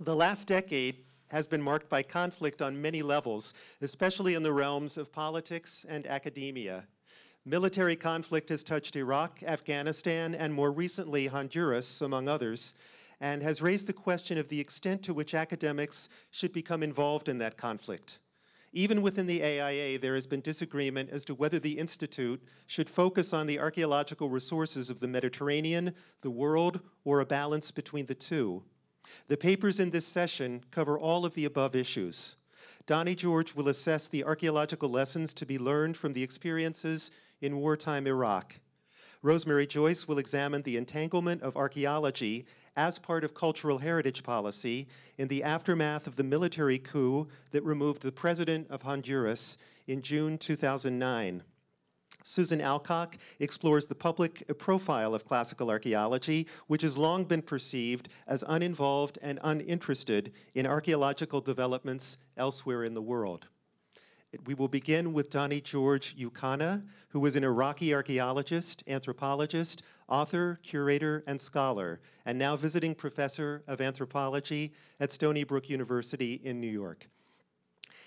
The last decade has been marked by conflict on many levels, especially in the realms of politics and academia. Military conflict has touched Iraq, Afghanistan, and more recently Honduras, among others, and has raised the question of the extent to which academics should become involved in that conflict. Even within the AIA, there has been disagreement as to whether the Institute should focus on the archaeological resources of the Mediterranean, the world, or a balance between the two. The papers in this session cover all of the above issues. Donnie George will assess the archaeological lessons to be learned from the experiences in wartime Iraq. Rosemary Joyce will examine the entanglement of archaeology as part of cultural heritage policy in the aftermath of the military coup that removed the president of Honduras in June 2009. Susan Alcock explores the public profile of classical archaeology, which has long been perceived as uninvolved and uninterested in archaeological developments elsewhere in the world. We will begin with Donnie George Ukana, who is an Iraqi archaeologist, anthropologist, author, curator, and scholar, and now visiting professor of anthropology at Stony Brook University in New York.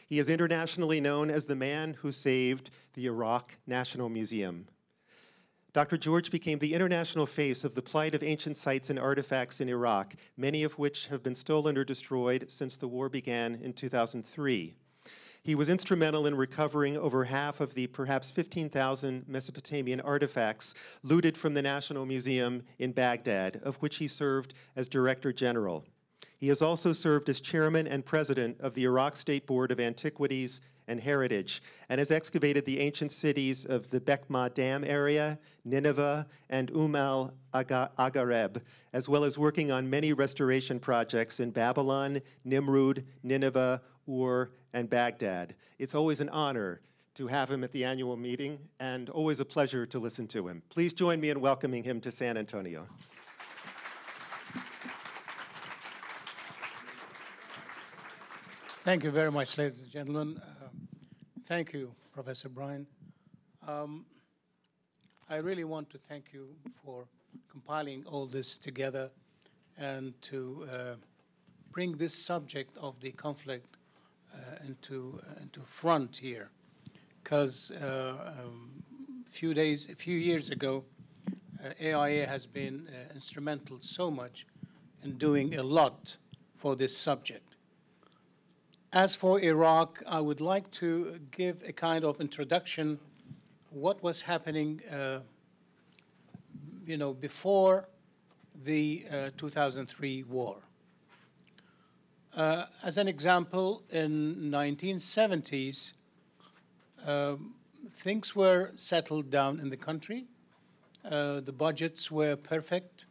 He is internationally known as the man who saved the Iraq National Museum. Dr. George became the international face of the plight of ancient sites and artifacts in Iraq, many of which have been stolen or destroyed since the war began in 2003. He was instrumental in recovering over half of the perhaps 15,000 Mesopotamian artifacts looted from the National Museum in Baghdad, of which he served as Director General. He has also served as chairman and president of the Iraq State Board of Antiquities and Heritage, and has excavated the ancient cities of the Bekma Dam area, Nineveh, and al-Aghareb, as well as working on many restoration projects in Babylon, Nimrud, Nineveh, Ur, and Baghdad. It's always an honor to have him at the annual meeting, and always a pleasure to listen to him. Please join me in welcoming him to San Antonio. Thank you very much, ladies and gentlemen. Thank you, Professor Brian. I really want to thank you for compiling all this together and to bring this subject of the conflict into front here, because a few years ago, AIA has been instrumental so much in doing a lot for this subject. As for Iraq, I would like to give a kind of introduction what was happening before the 2003 war. As an example, in 1970s, things were settled down in the country. The budgets were perfect,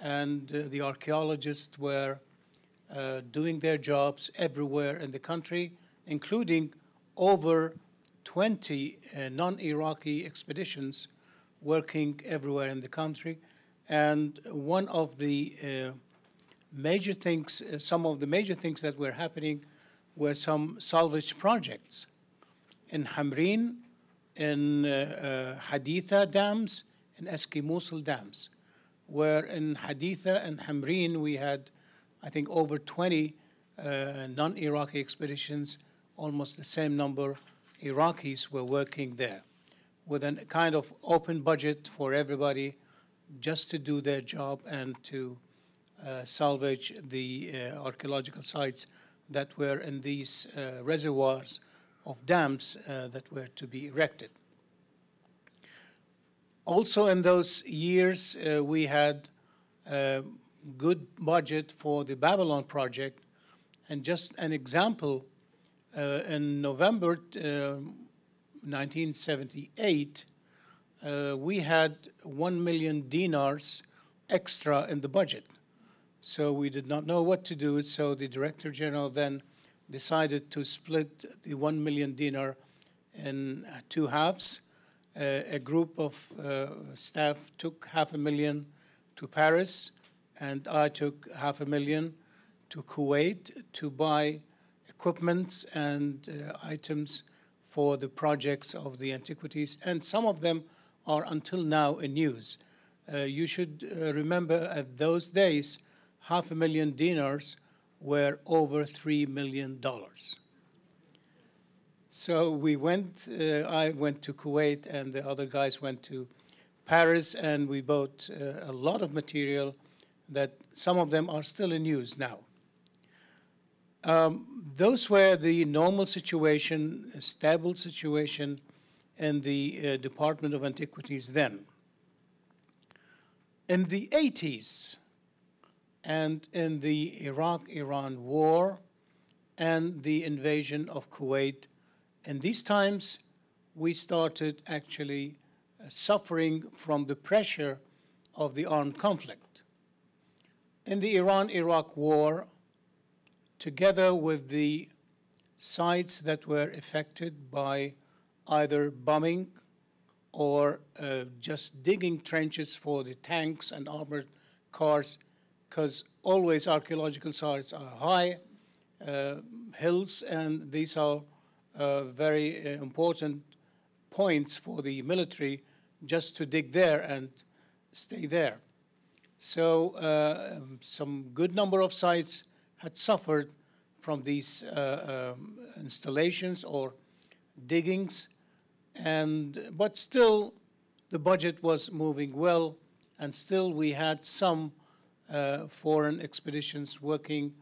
and the archaeologists were doing their jobs everywhere in the country, including over 20 non-Iraqi expeditions working everywhere in the country. And one of the major things, some of the major things that were happening were some salvage projects in Hamrin, in Haditha dams, and Eski Mosul dams, where in Haditha and Hamrin we had, I think, over 20 non-Iraqi expeditions, almost the same number Iraqis were working there, with a kind of open budget for everybody just to do their job and to salvage the archaeological sites that were in these reservoirs of dams that were to be erected. Also in those years, we had good budget for the Babylon project. And just an example, in November 1978, we had 1 million dinars extra in the budget. So we did not know what to do, so the Director General then decided to split the 1 million dinar in two halves. A group of staff took $500,000 to Paris, and I took $500,000 to Kuwait to buy equipment and items for the projects of the antiquities, and some of them are until now in use. You should remember at those days, $500,000 dinars were over $3 million. So we went, I went to Kuwait and the other guys went to Paris, and we bought a lot of material that some of them are still in use now. Those were the normal situation, a stable situation in the Department of Antiquities then. In the 80s and in the Iraq-Iran war and the invasion of Kuwait, in these times we started actually suffering from the pressure of the armed conflict. In the Iran-Iraq war, together with the sites that were affected by either bombing or just digging trenches for the tanks and armored cars, because always archaeological sites are high hills, and these are very important points for the military just to dig there and stay there. So some good number of sites had suffered from these installations or diggings, but still the budget was moving well, and still we had some foreign expeditions working,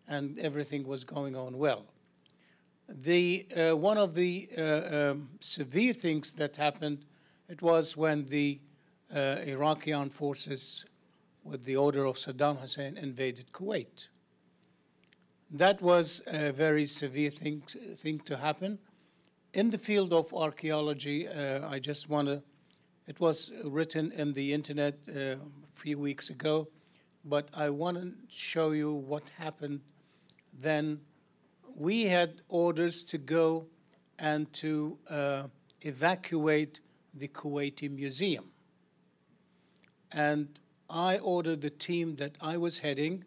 and everything was going on well. One of the severe things that happened, it was when the Iraqi armed forces, with the order of Saddam Hussein, invaded Kuwait. That was a very severe thing to happen. In the field of archaeology, I just want to, it was written in the internet a few weeks ago, but I want to show you what happened then. We had orders to go and to evacuate the Kuwaiti Museum. And I ordered the team that I was heading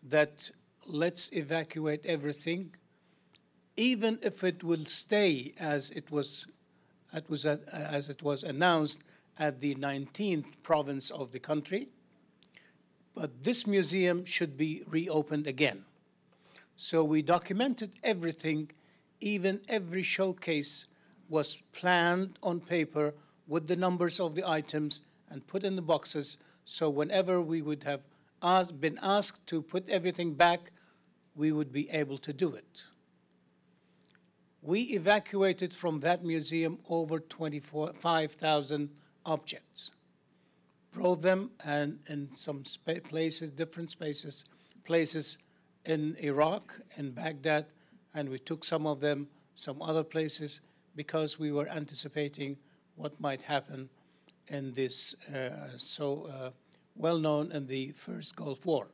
that let's evacuate everything, even if it will stay as it was announced at the 19th province of the country. But this museum should be reopened again. So we documented everything, even every showcase was planned on paper with the numbers of the items and put in the boxes, so whenever we would have been asked to put everything back, we would be able to do it. We evacuated from that museum over 25,000 objects, brought them and in some places, different places in Iraq, in Baghdad, and we took some of them some other places because we were anticipating what might happen in this well known in the first Gulf War.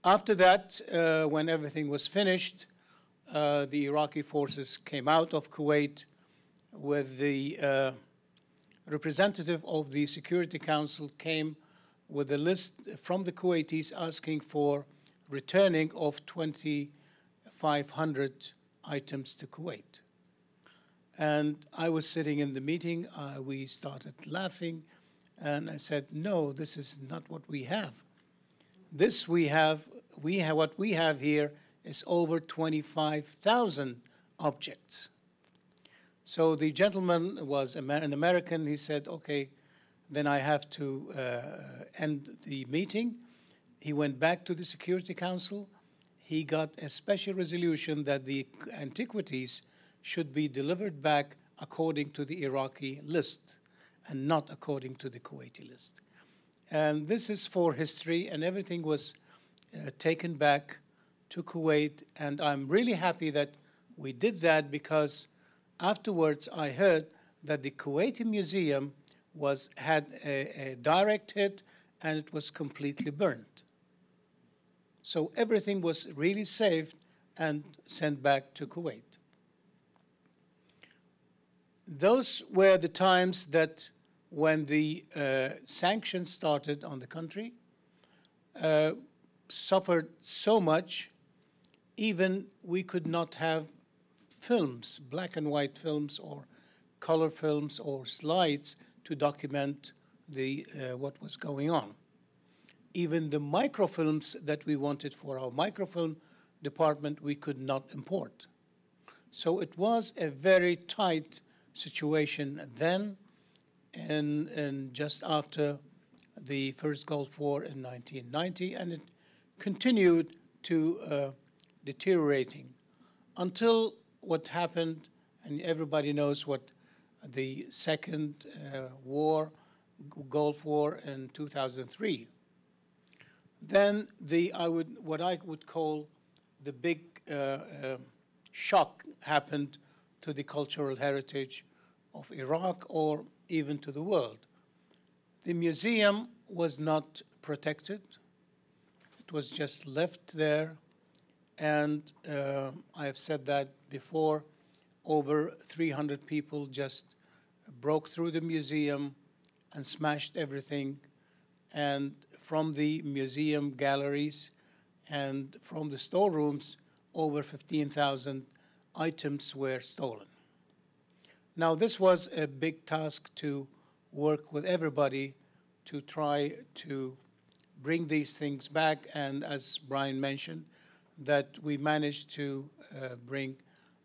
After that, when everything was finished, the Iraqi forces came out of Kuwait with the representative of the Security Council came with a list from the Kuwaitis asking for returning of 2,500 items to Kuwait. And I was sitting in the meeting, we started laughing, and I said, no, this is not what we have. What we have here is over 25,000 objects. So the gentleman was an American. He said, okay, then I have to end the meeting. He went back to the Security Council. He got a special resolution that the antiquities should be delivered back according to the Iraqi list and not according to the Kuwaiti list. And this is for history, and everything was taken back to Kuwait. And I'm really happy that we did that, because afterwards I heard that the Kuwaiti Museum had a direct hit and it was completely burned. So everything was really saved and sent back to Kuwait. Those were the times that when the sanctions started on the country, suffered so much, even we could not have films, black and white films or color films or slides to document what was going on. even the microfilms that we wanted for our microfilm department, we could not import. So it was a very tight situation then, and just after the first Gulf War in 1990, and it continued to deteriorating until what happened, and everybody knows what the second Gulf War in 2003. Then what I would call the big shock happened to the cultural heritage of Iraq or even to the world. The museum was not protected. It was just left there. And I have said that before, over 300 people just broke through the museum and smashed everything. And from the museum galleries and from the storerooms, over 15,000 items were stolen. Now, this was a big task to work with everybody to try to bring these things back. And as Brian mentioned, that we managed to bring,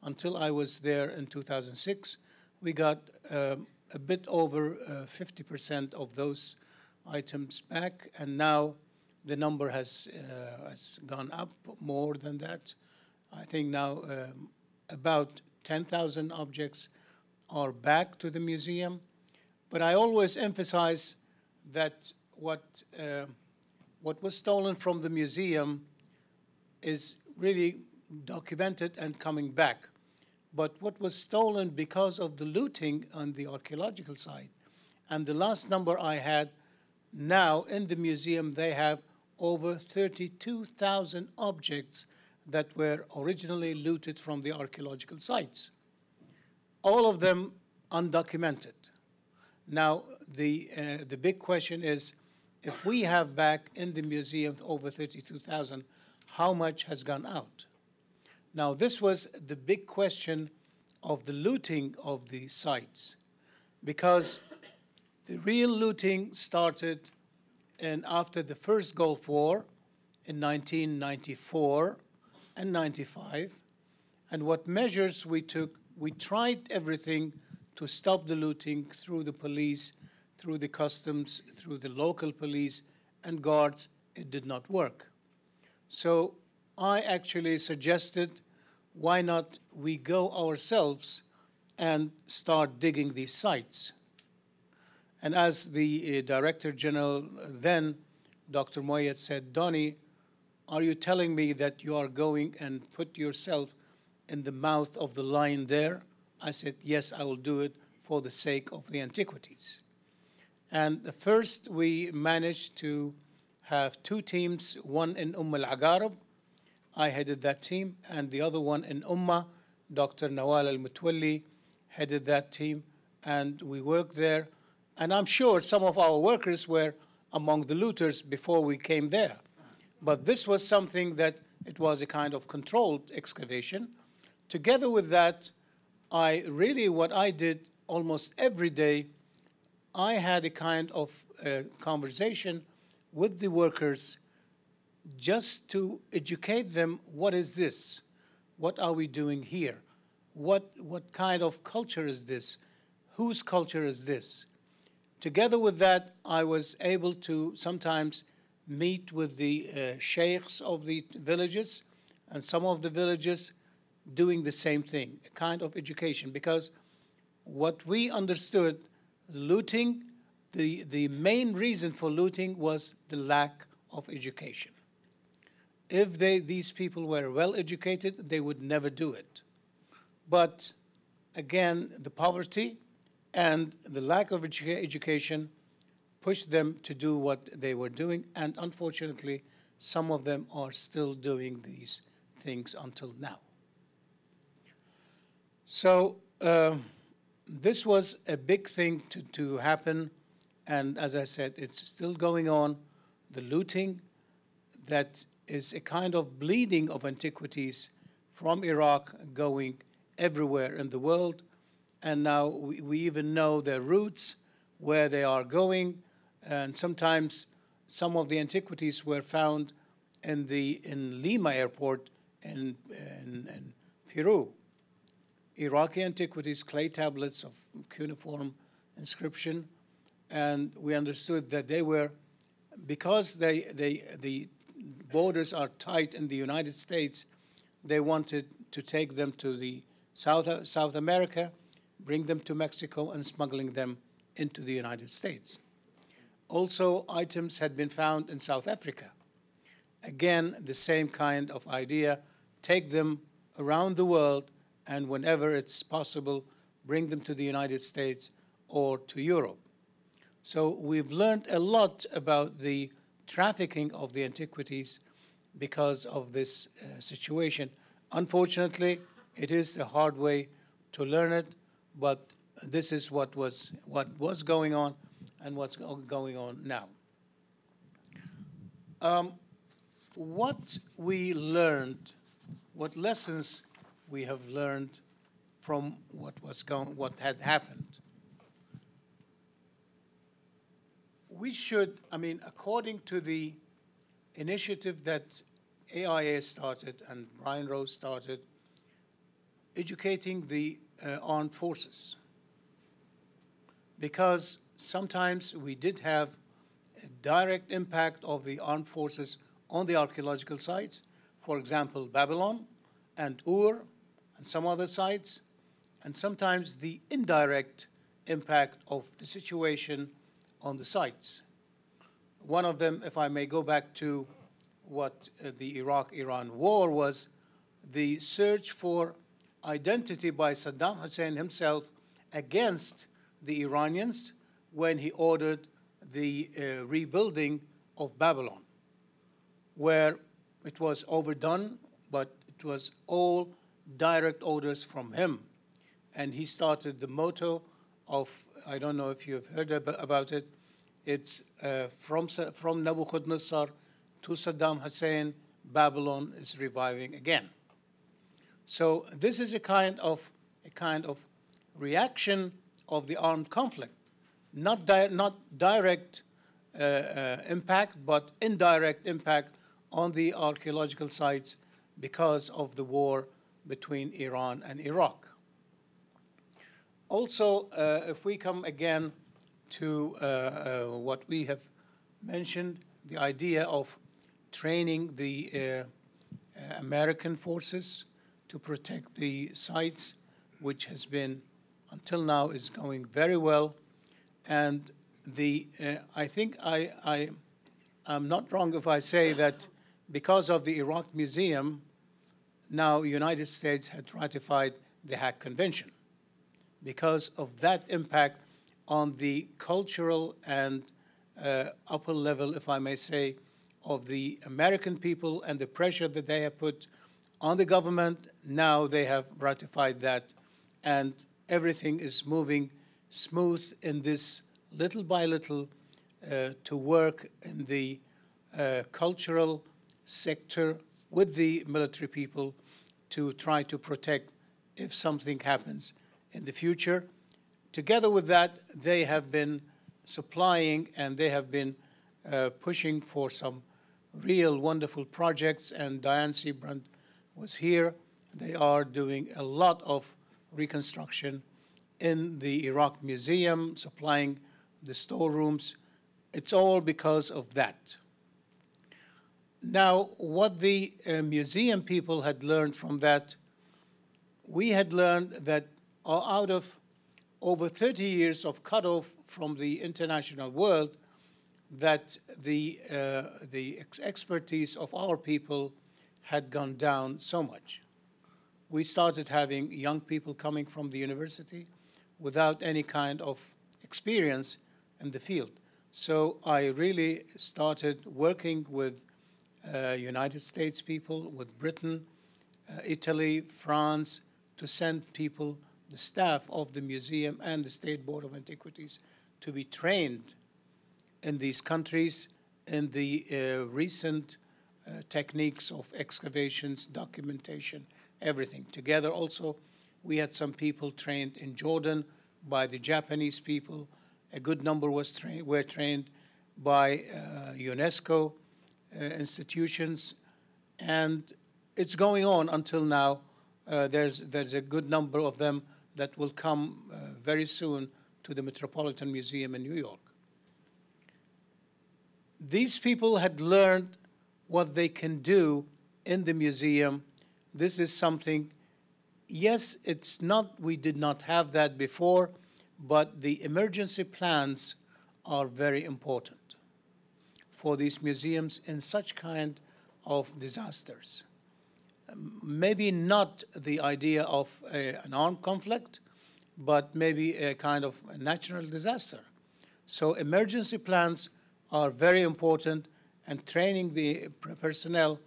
until I was there in 2006, we got a bit over 50% of those items back, and now the number has gone up more than that. I think now about 10,000 objects are back to the museum. But I always emphasize that what was stolen from the museum is really documented and coming back. But what was stolen because of the looting on the archaeological side, and the last number I had, now in the museum they have over 32,000 objects that were originally looted from the archaeological sites. All of them undocumented. Now, the big question is, if we have back in the museum over 32,000, how much has gone out? Now, this was the big question of the looting of the sites, because the real looting started after the first Gulf War in 1994 and 95. And what measures we took, we tried everything to stop the looting through the police, through the customs, through the local police and guards. It did not work. So I actually suggested, why not we go ourselves and start digging these sites? And as the Director General then, Dr. Moyed, said, Donnie, are you telling me that you are going and put yourself in the mouth of the lion there? I said, yes, I will do it for the sake of the antiquities. And first we managed to have two teams, one in al-Agharib. I headed that team, and the other one in Ummah, Dr. Nawal al-Mutwalli headed that team, and we worked there. And I'm sure some of our workers were among the looters before we came there. But this was something that it was a kind of controlled excavation. Together with that, what I did almost every day, I had a kind of conversation with the workers just to educate them, what is this? What are we doing here? What kind of culture is this? Whose culture is this? Together with that, I was able to sometimes meet with the sheikhs of the villages, and some of the villages doing the same thing, a kind of education, because what we understood, looting, the main reason for looting was the lack of education. If these people were well educated, they would never do it. But again, the poverty and the lack of education pushed them to do what they were doing, and unfortunately, some of them are still doing these things until now. So this was a big thing to happen, and as I said, it's still going on. The looting, that is a kind of bleeding of antiquities from Iraq going everywhere in the world, and now we even know their routes, where they are going, and sometimes some of the antiquities were found in Lima airport in Peru. Iraqi antiquities, clay tablets of cuneiform inscription, and we understood that they were, because the borders are tight in the United States, they wanted to take them to the South America, bring them to Mexico, and smuggling them into the United States. Also, items had been found in South Africa. Again, the same kind of idea, take them around the world, and whenever it's possible, bring them to the United States or to Europe. So we've learned a lot about the trafficking of the antiquities because of this situation. Unfortunately, it is a hard way to learn it, but this is what was going on and what's going on now. What we learned, what lessons we have learned from what had happened. We should, according to the initiative that AIA started and Brian Rose started, educating the armed forces. Because sometimes we did have a direct impact of the armed forces on the archaeological sites. For example, Babylon and Ur and some other sites, and sometimes the indirect impact of the situation on the sites. One of them, if I may go back to what the Iraq-Iran war was, the search for identity by Saddam Hussein himself against the Iranians when he ordered the rebuilding of Babylon, where it was overdone, but it was all direct orders from him. And he started the motto of, I don't know if you've heard about it, it's from Nebuchadnezzar to Saddam Hussein, Babylon is reviving again. So this is a kind of reaction of the armed conflict, not direct impact, but indirect impact on the archaeological sites because of the war between Iran and Iraq. Also, if we come again to what we have mentioned, the idea of training the American forces to protect the sites, which has been, until now, is going very well. And I think I'm not wrong if I say that because of the Iraq Museum, now the United States had ratified the Hague Convention because of that impact on the cultural and upper level, if I may say, of the American people and the pressure that they have put on the government. Now they have ratified that, and everything is moving smooth in this little by little to work in the cultural sector with the military people to try to protect if something happens in the future. Together with that, they have been supplying and they have been pushing for some real wonderful projects, and Diane Seabrand was here. They are doing a lot of reconstruction in the Iraq Museum, supplying the storerooms. It's all because of that. Now, what the museum people had learned from that, we had learned that out of over 30 years of cutoff from the international world, that the expertise of our people had gone down so much. We started having young people coming from the university without any kind of experience in the field. So I really started working with United States people, with Britain, Italy, France, to send people, the staff of the museum and the State Board of Antiquities, to be trained in these countries in the recent techniques of excavations, documentation, everything. Together also, we had some people trained in Jordan by the Japanese people. A good number were trained by UNESCO institutions, and it's going on until now. There's a good number of them that will come very soon to the Metropolitan Museum in New York. These people had learned what they can do in the museum. This is something, yes, it's not, we did not have that before, but the emergency plans are very important for these museums in such kind of disasters. Maybe not the idea of an armed conflict, but maybe a kind of a natural disaster. So emergency plans are very important, and training the personnel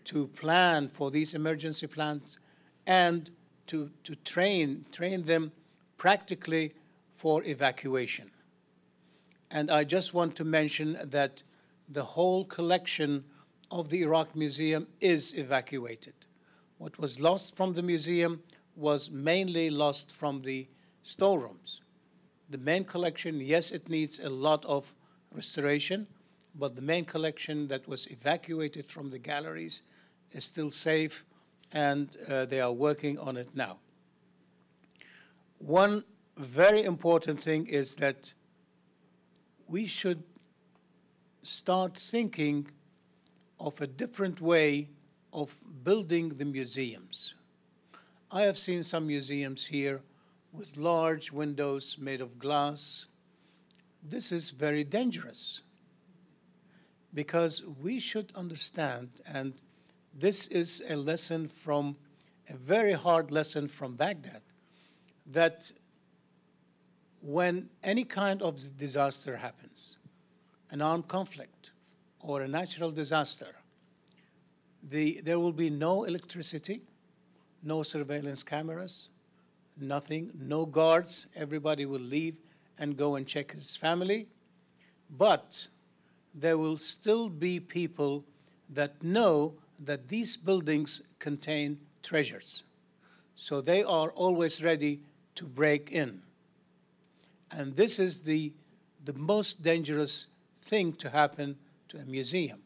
to plan for these emergency plans and to train them practically for evacuation. And I just want to mention that the whole collection of the Iraq Museum is evacuated. What was lost from the museum was mainly lost from the storerooms. The main collection, yes, it needs a lot of restoration, but the main collection that was evacuated from the galleries is still safe, and they are working on it now. One very important thing is that we should start thinking of a different way of building the museums. I have seen some museums here with large windows made of glass. This is very dangerous, because we should understand, and this is a lesson from, a very hard lesson from Baghdad, that when any kind of disaster happens, an armed conflict or a natural disaster, there will be no electricity, no surveillance cameras, nothing, no guards. Everybody will leave and go and check his family. But there will still be people that know that these buildings contain treasures. So they are always ready to break in. And this is the most dangerous thing to happen to a museum.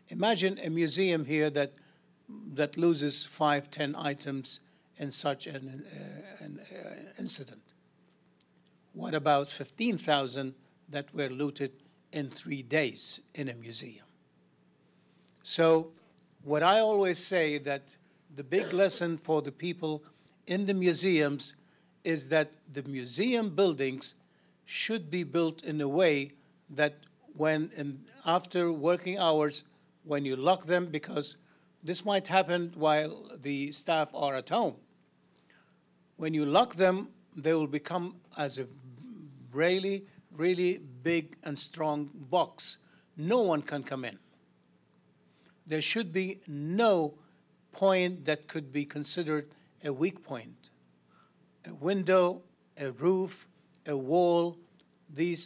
Imagine a museum here that loses 5, 10 items in such an incident. What about 15,000 that were looted in 3 days in a museum? So what I always say, that the big lesson for the people in the museums is that the museum buildings should be built in a way that after working hours, when you lock them, because this might happen while the staff are at home, when you lock them, they will become as a really, really big and strong box. No one can come in. There should be no point that could be considered a weak point. A window, a roof, a wall,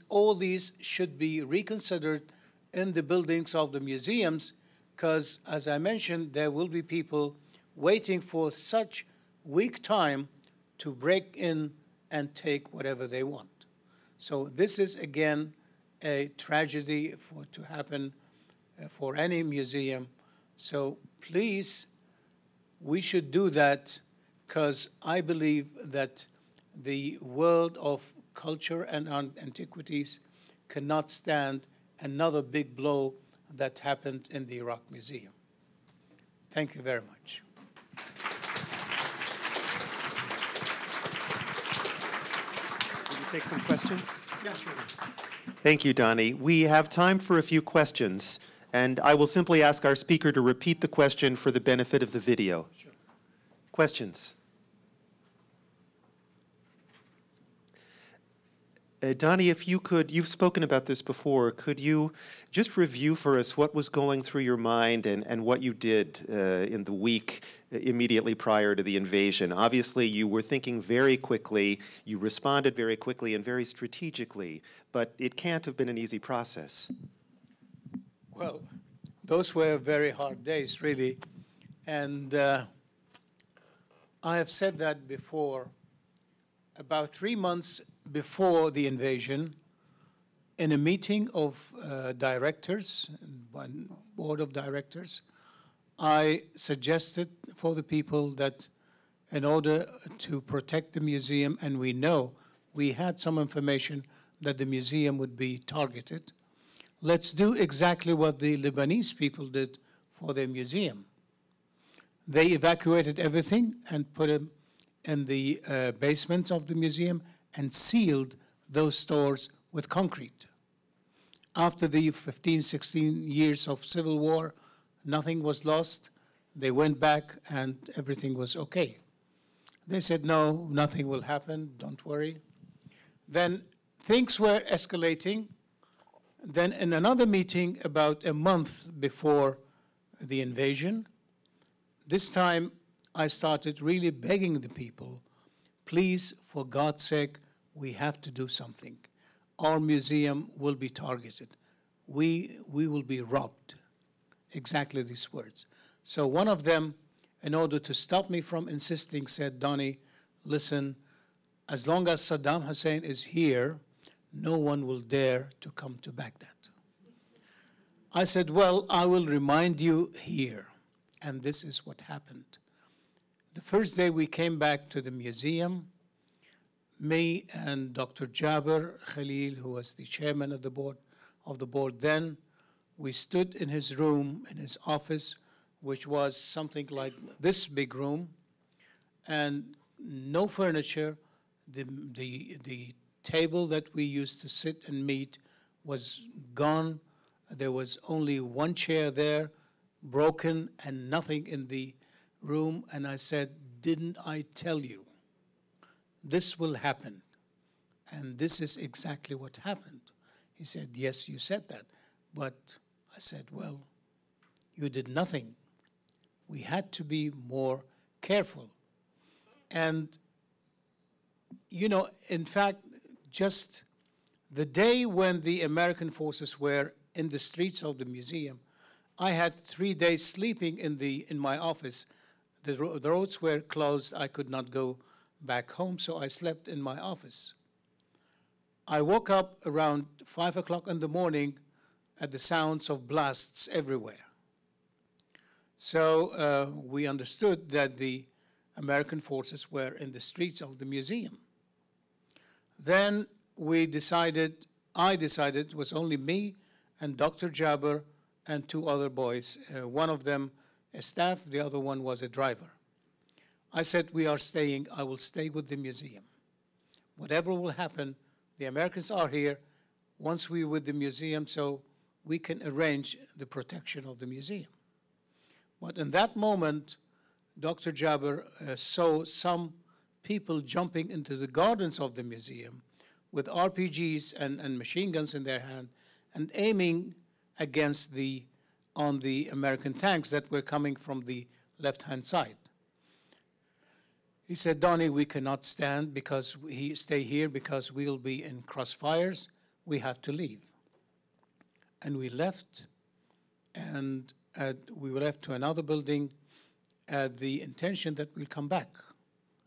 all these should be reconsidered in the buildings of the museums, because, as I mentioned, there will be people waiting for such weak time to break in and take whatever they want. So this is, again, a tragedy to happen for any museum. So please, we should do that, because I believe that the world of culture and antiquities cannot stand another big blow that happened in the Iraq Museum. Thank you very much. Will you take some questions? Yeah, sure. Thank you, Donnie. We have time for a few questions, and I will simply ask our speaker to repeat the question for the benefit of the video. Sure. Questions? Donnie, if you could, you've spoken about this before, could you just review for us what was going through your mind and what you did in the week immediately prior to the invasion? Obviously, you were thinking very quickly, you responded very quickly and very strategically, but it can't have been an easy process. Well, those were very hard days, really. And I have said that before. About 3 months before the invasion, in a meeting of directors, one board of directors, I suggested for the people that in order to protect the museum, and we know we had some information that the museum would be targeted, let's do exactly what the Lebanese people did for their museum. They evacuated everything and put them in the basement of the museum and sealed those stores with concrete. After the 15, 16 years of civil war, nothing was lost. They went back and everything was okay. They said, no, nothing will happen, don't worry. Then things were escalating. Then in another meeting about a month before the invasion, this time I started really begging the people, please, for God's sake, we have to do something. Our museum will be targeted. We will be robbed. Exactly these words. So one of them, in order to stop me from insisting, said, Donnie, listen, as long as Saddam Hussein is here, no one will dare to come to Baghdad. I said, well, I will remind you here. And this is what happened. The first day we came back to the museum, me and Dr. Jaber Khalil, who was the chairman of the board then, we stood in his room, in his office, which was something like this big room, and no furniture. The table that we used to sit and meet was gone. There was only one chair there, broken, and nothing in the room. And I said, didn't I tell you? This will happen. And this is exactly what happened. He said, yes, you said that. But I said, well, you did nothing. We had to be more careful. And, you know, in fact, just the day when the American forces were in the streets of the museum, I had 3 days sleeping in my office. The roads were closed. I could not go back home, so I slept in my office. I woke up around 5 o'clock in the morning at the sounds of blasts everywhere. So we understood that the American forces were in the streets of the museum. Then I decided, it was only me and Dr. Jaber and 2 other boys. One of them a staff, the other one was a driver. I said, we are staying, I will stay with the museum. Whatever will happen, the Americans are here. Once we're with the museum, so we can arrange the protection of the museum. But in that moment, Dr. Jaber saw some people jumping into the gardens of the museum with RPGs and machine guns in their hand and aiming against on the American tanks that were coming from the left-hand side. He said, Donnie, we cannot stand because stay here because we'll be in crossfires. We have to leave. And we left, and we were left to another building at the intention that we'll come back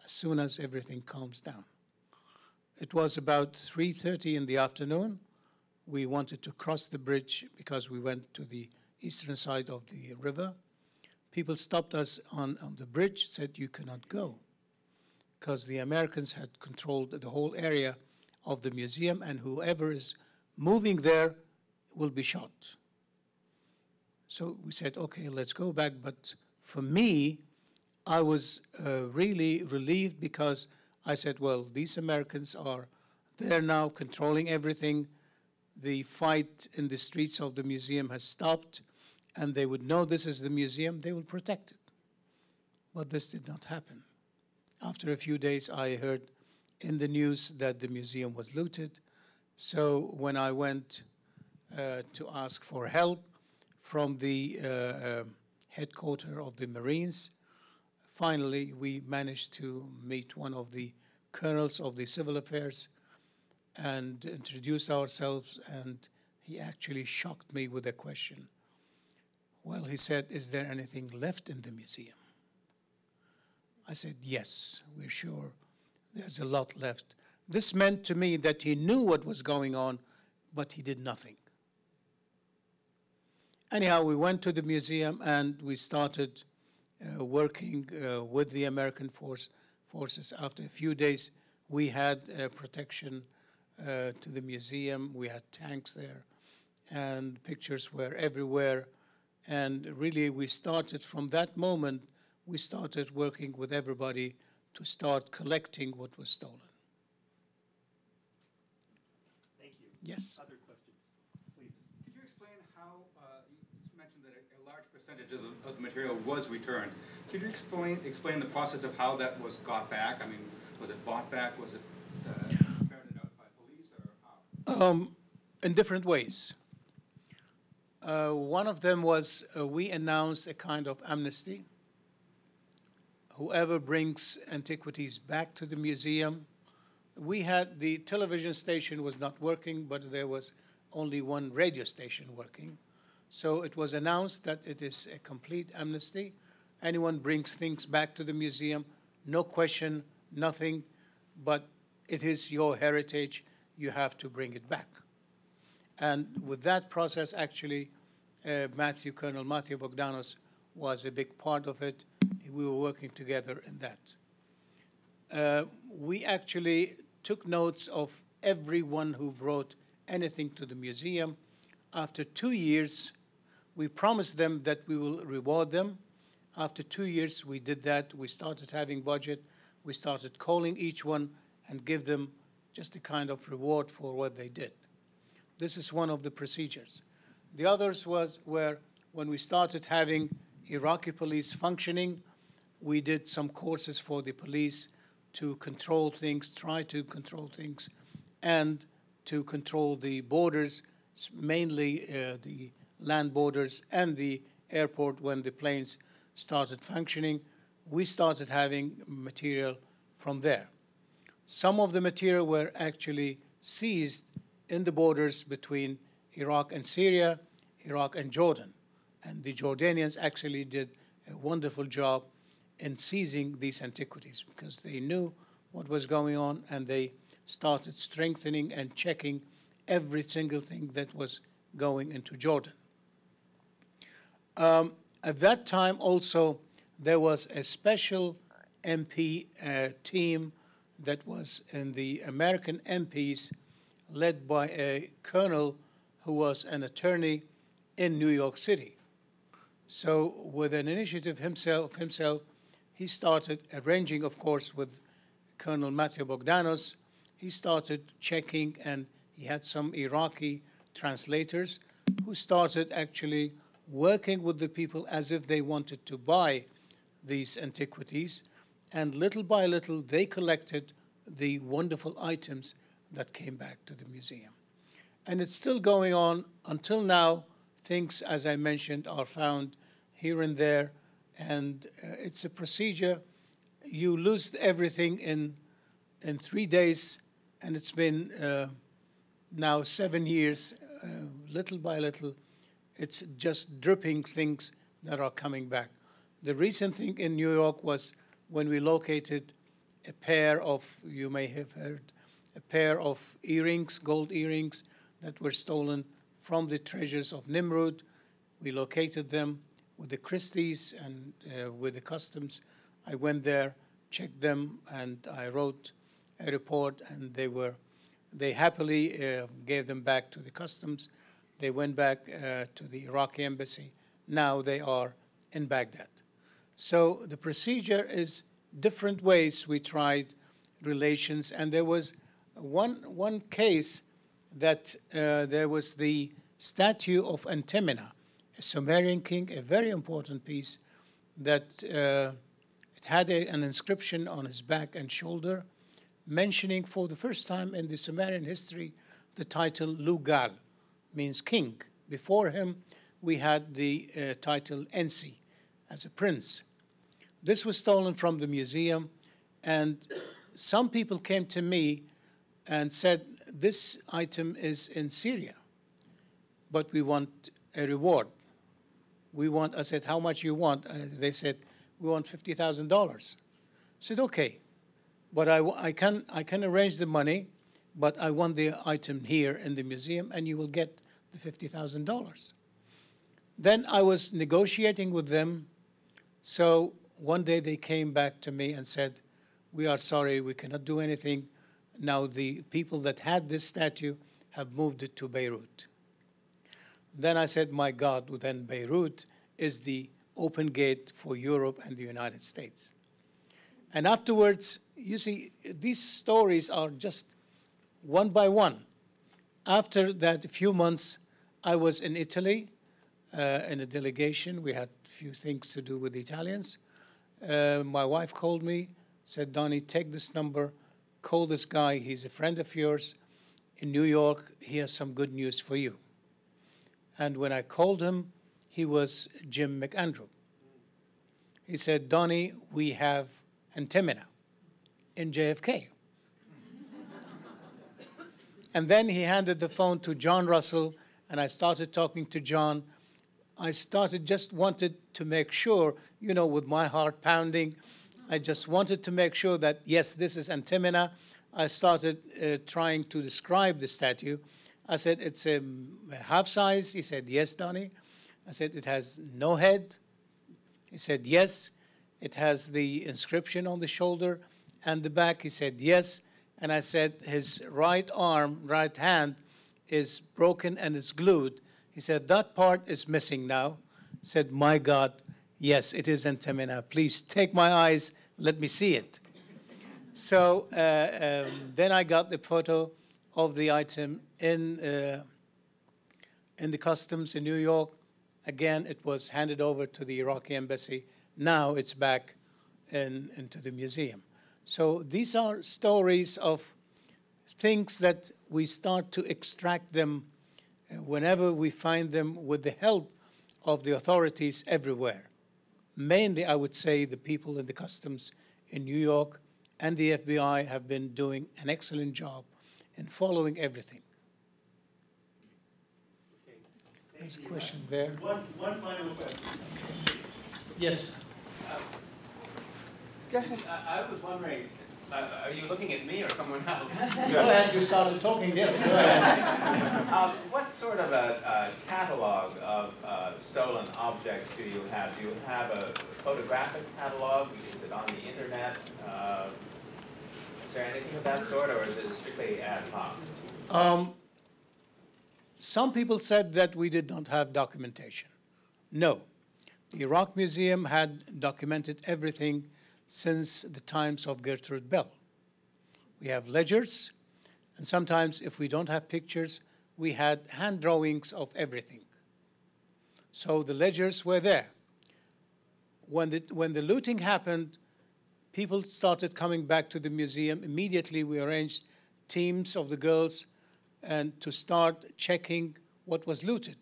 as soon as everything calms down. It was about 3:30 in the afternoon. We wanted to cross the bridge because we went to the eastern side of the river. People stopped us on the bridge, said you cannot go because the Americans had controlled the whole area of the museum, and whoever is moving there will be shot. So we said, okay, let's go back. But for me, I was really relieved because I said, well, these Americans are there now controlling everything. The fight in the streets of the museum has stopped, and they would know this is the museum, they will protect it. But this did not happen. After a few days, I heard in the news that the museum was looted. So when I went to ask for help from the headquarters of the Marines, finally we managed to meet one of the colonels of the civil affairs and introduce ourselves, and he actually shocked me with a question. Well, he said, is there anything left in the museum? I said, yes, we're sure there's a lot left. This meant to me that he knew what was going on but he did nothing. Anyhow, we went to the museum and we started working with the American forces. After a few days, we had protection to the museum. We had tanks there, and pictures were everywhere. And really, we started from that moment, we started working with everybody to start collecting what was stolen. Thank you. Yes. Other questions, please. Could you explain how, you mentioned that a large percentage of the material was returned. Could you explain the process of how that was got back? I mean, was it bought back? Was it ferreted out by police, or how? In different ways. One of them was we announced a kind of amnesty. Whoever brings antiquities back to the museum, we had, the television station was not working, but there was only one radio station working. So it was announced that it is a complete amnesty. Anyone brings things back to the museum, no question, nothing, but it is your heritage, you have to bring it back. And with that process, actually, Colonel Matthew Bogdanos was a big part of it. We were working together in that. We actually took notes of everyone who brought anything to the museum. After 2 years, we promised them that we will reward them. After 2 years, we did that. We started having budget. We started calling each one and give them just a kind of reward for what they did. This is one of the procedures. The others were when we started having Iraqi police functioning, we did some courses for the police to control things, try to control things, and to control the borders, mainly the land borders and the airport. When the planes started functioning, we started having material from there. Some of the material were actually seized in the borders between Iraq and Syria, Iraq and Jordan. And the Jordanians actually did a wonderful job in seizing these antiquities because they knew what was going on, and they started strengthening and checking every single thing that was going into Jordan. At that time also, there was a special MP team that was in the American MPs led by a colonel who was an attorney in New York City. So with an initiative himself, he started arranging, of course, with Colonel Matthew Bogdanos. He started checking, and he had some Iraqi translators who started actually working with the people as if they wanted to buy these antiquities. And little by little, they collected the wonderful items that came back to the museum. And it's still going on until now. Things, as I mentioned, are found here and there, and it's a procedure. You lose everything in 3 days, and it's been now 7 years, little by little. It's just dripping things that are coming back. The recent thing in New York was when we located a pair of, you may have heard, a pair of earrings, gold earrings that were stolen from the treasures of Nimrud. We located them with the Christies and with the customs. I went there, checked them, and I wrote a report, and they happily gave them back to the customs. They went back to the Iraqi embassy. Now they are in Baghdad. So the procedure is different ways we tried relations, and there was one case that there was the statue of Antemina, a Sumerian king, a very important piece that it had an inscription on his back and shoulder mentioning for the first time in the Sumerian history the title Lugal, means king. Before him, we had the title Ensi, as a prince. This was stolen from the museum, and some people came to me and said, this item is in Syria, but we want a reward. I said, how much you want? They said, we want $50,000. I said, okay, but I can arrange the money, but I want the item here in the museum, and you will get the $50,000. Then I was negotiating with them. So one day they came back to me and said, we are sorry, we cannot do anything. Now the people that had this statue have moved it to Beirut. Then I said, my God, then Beirut is the open gate for Europe and the United States. And afterwards, you see, these stories are just one by one. After that few months, I was in Italy in a delegation. We had a few things to do with the Italians. My wife called me, said, Donnie, take this number, call this guy. He's a friend of yours in New York. He has some good news for you. And when I called him, he was Jim McAndrew. He said, Donnie, we have antimony in JFK. And then he handed the phone to John Russell, and I started talking to John. I just wanted to make sure, you know, with my heart pounding, I just wanted to make sure that, yes, this is antimony. I started trying to describe the statue. I said, it's a half size. He said, yes, Donnie. I said, it has no head. He said, yes. It has the inscription on the shoulder and the back. He said, yes. And I said, his right arm, right hand is broken and is glued. He said, that part is missing now. I said, my God, yes, it is antimony. Please take my eyes, let me see it. So then I got the photo of the item in the customs in New York. Again, it was handed over to the Iraqi embassy. Now it's back into the museum. So these are stories of things that we start to extract them whenever we find them with the help of the authorities everywhere. Mainly, I would say, the people in the customs in New York and the FBI have been doing an excellent job in following everything. Okay. There's a question there. One final question. Yes. I was wondering, are you looking at me or someone else? Go ahead, you started talking, yes. Go ahead. What sort of a catalog of stolen objects do you have? Do you have a photographic catalog? Is it on the internet? Is there anything of that sort, or is it strictly ad hoc? Some people said that we did not have documentation. No. The Iraq Museum had documented everything since the times of Gertrude Bell. We have ledgers, and sometimes if we don't have pictures, we had hand drawings of everything. So the ledgers were there. When the looting happened, people started coming back to the museum. Immediately we arranged teams of the girls and to start checking what was looted.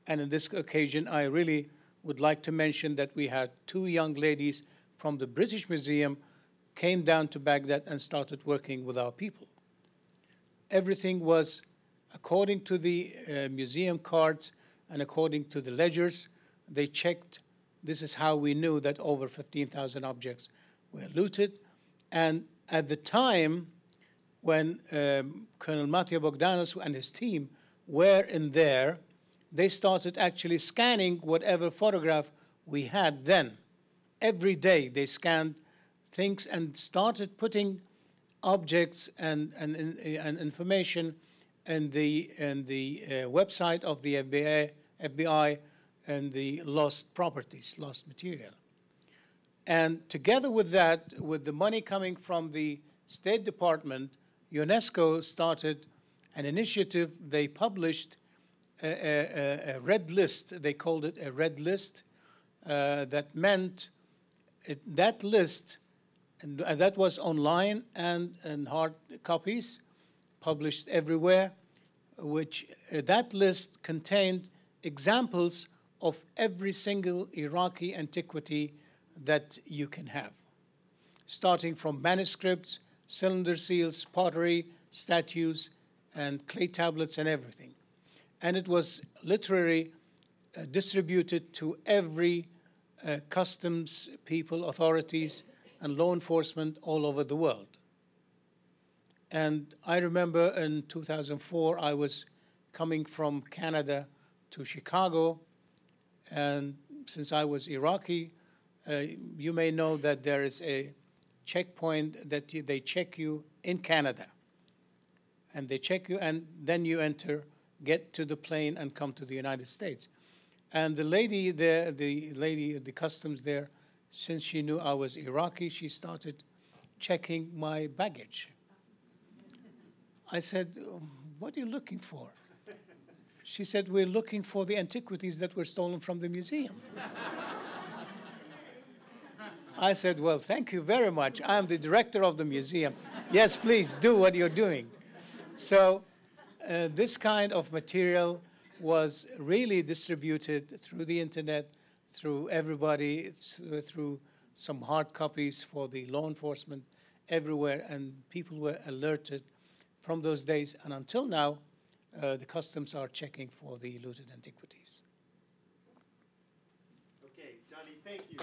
And on this occasion, I really would like to mention that we had two young ladies from the British Museum came down to Baghdad and started working with our people. Everything was according to the museum cards and according to the ledgers. They checked. This is how we knew that over 15,000 objects were looted. And at the time when Colonel Matthew Bogdanos and his team were in there, they started actually scanning whatever photograph we had then. Every day they scanned things and started putting objects and information in the website of the FBI and the lost properties, lost material. And together with that, with the money coming from the State Department, UNESCO started an initiative. They published a red list. They called it a red list. That meant that list, and that was online and in hard copies, published everywhere, which that list contained examples of every single Iraqi antiquity that you can have, starting from manuscripts, cylinder seals, pottery, statues, and clay tablets and everything. And it was literally distributed to every customs people, authorities, and law enforcement all over the world. And I remember in 2004, I was coming from Canada to Chicago, and since I was Iraqi, you may know that there is a checkpoint that they check you in Canada. And they check you, and then you enter, get to the plane, and come to the United States. And the lady there, the lady at the customs there, since she knew I was Iraqi, she started checking my baggage. I said, what are you looking for? She said, we're looking for the antiquities that were stolen from the museum. I said, well, thank you very much. I'm the director of the museum. Yes, please do what you're doing. So this kind of material was really distributed through the internet, through everybody, through some hard copies for the law enforcement everywhere, and people were alerted from those days. And until now, the customs are checking for the looted antiquities. Okay, Johnny, thank you.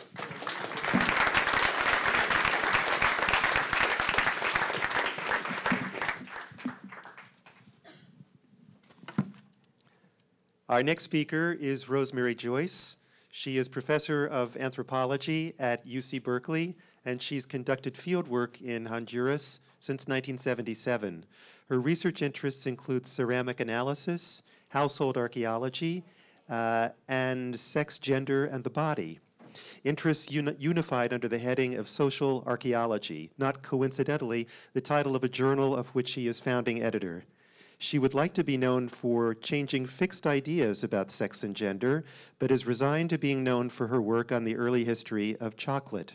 Our next speaker is Rosemary Joyce. She is professor of anthropology at UC Berkeley, and she's conducted fieldwork in Honduras since 1977. Her research interests include ceramic analysis, household archaeology, and sex, gender, and the body. Interests unified under the heading of social archaeology, not coincidentally the title of a journal of which she is founding editor. She would like to be known for changing fixed ideas about sex and gender, but is resigned to being known for her work on the early history of chocolate.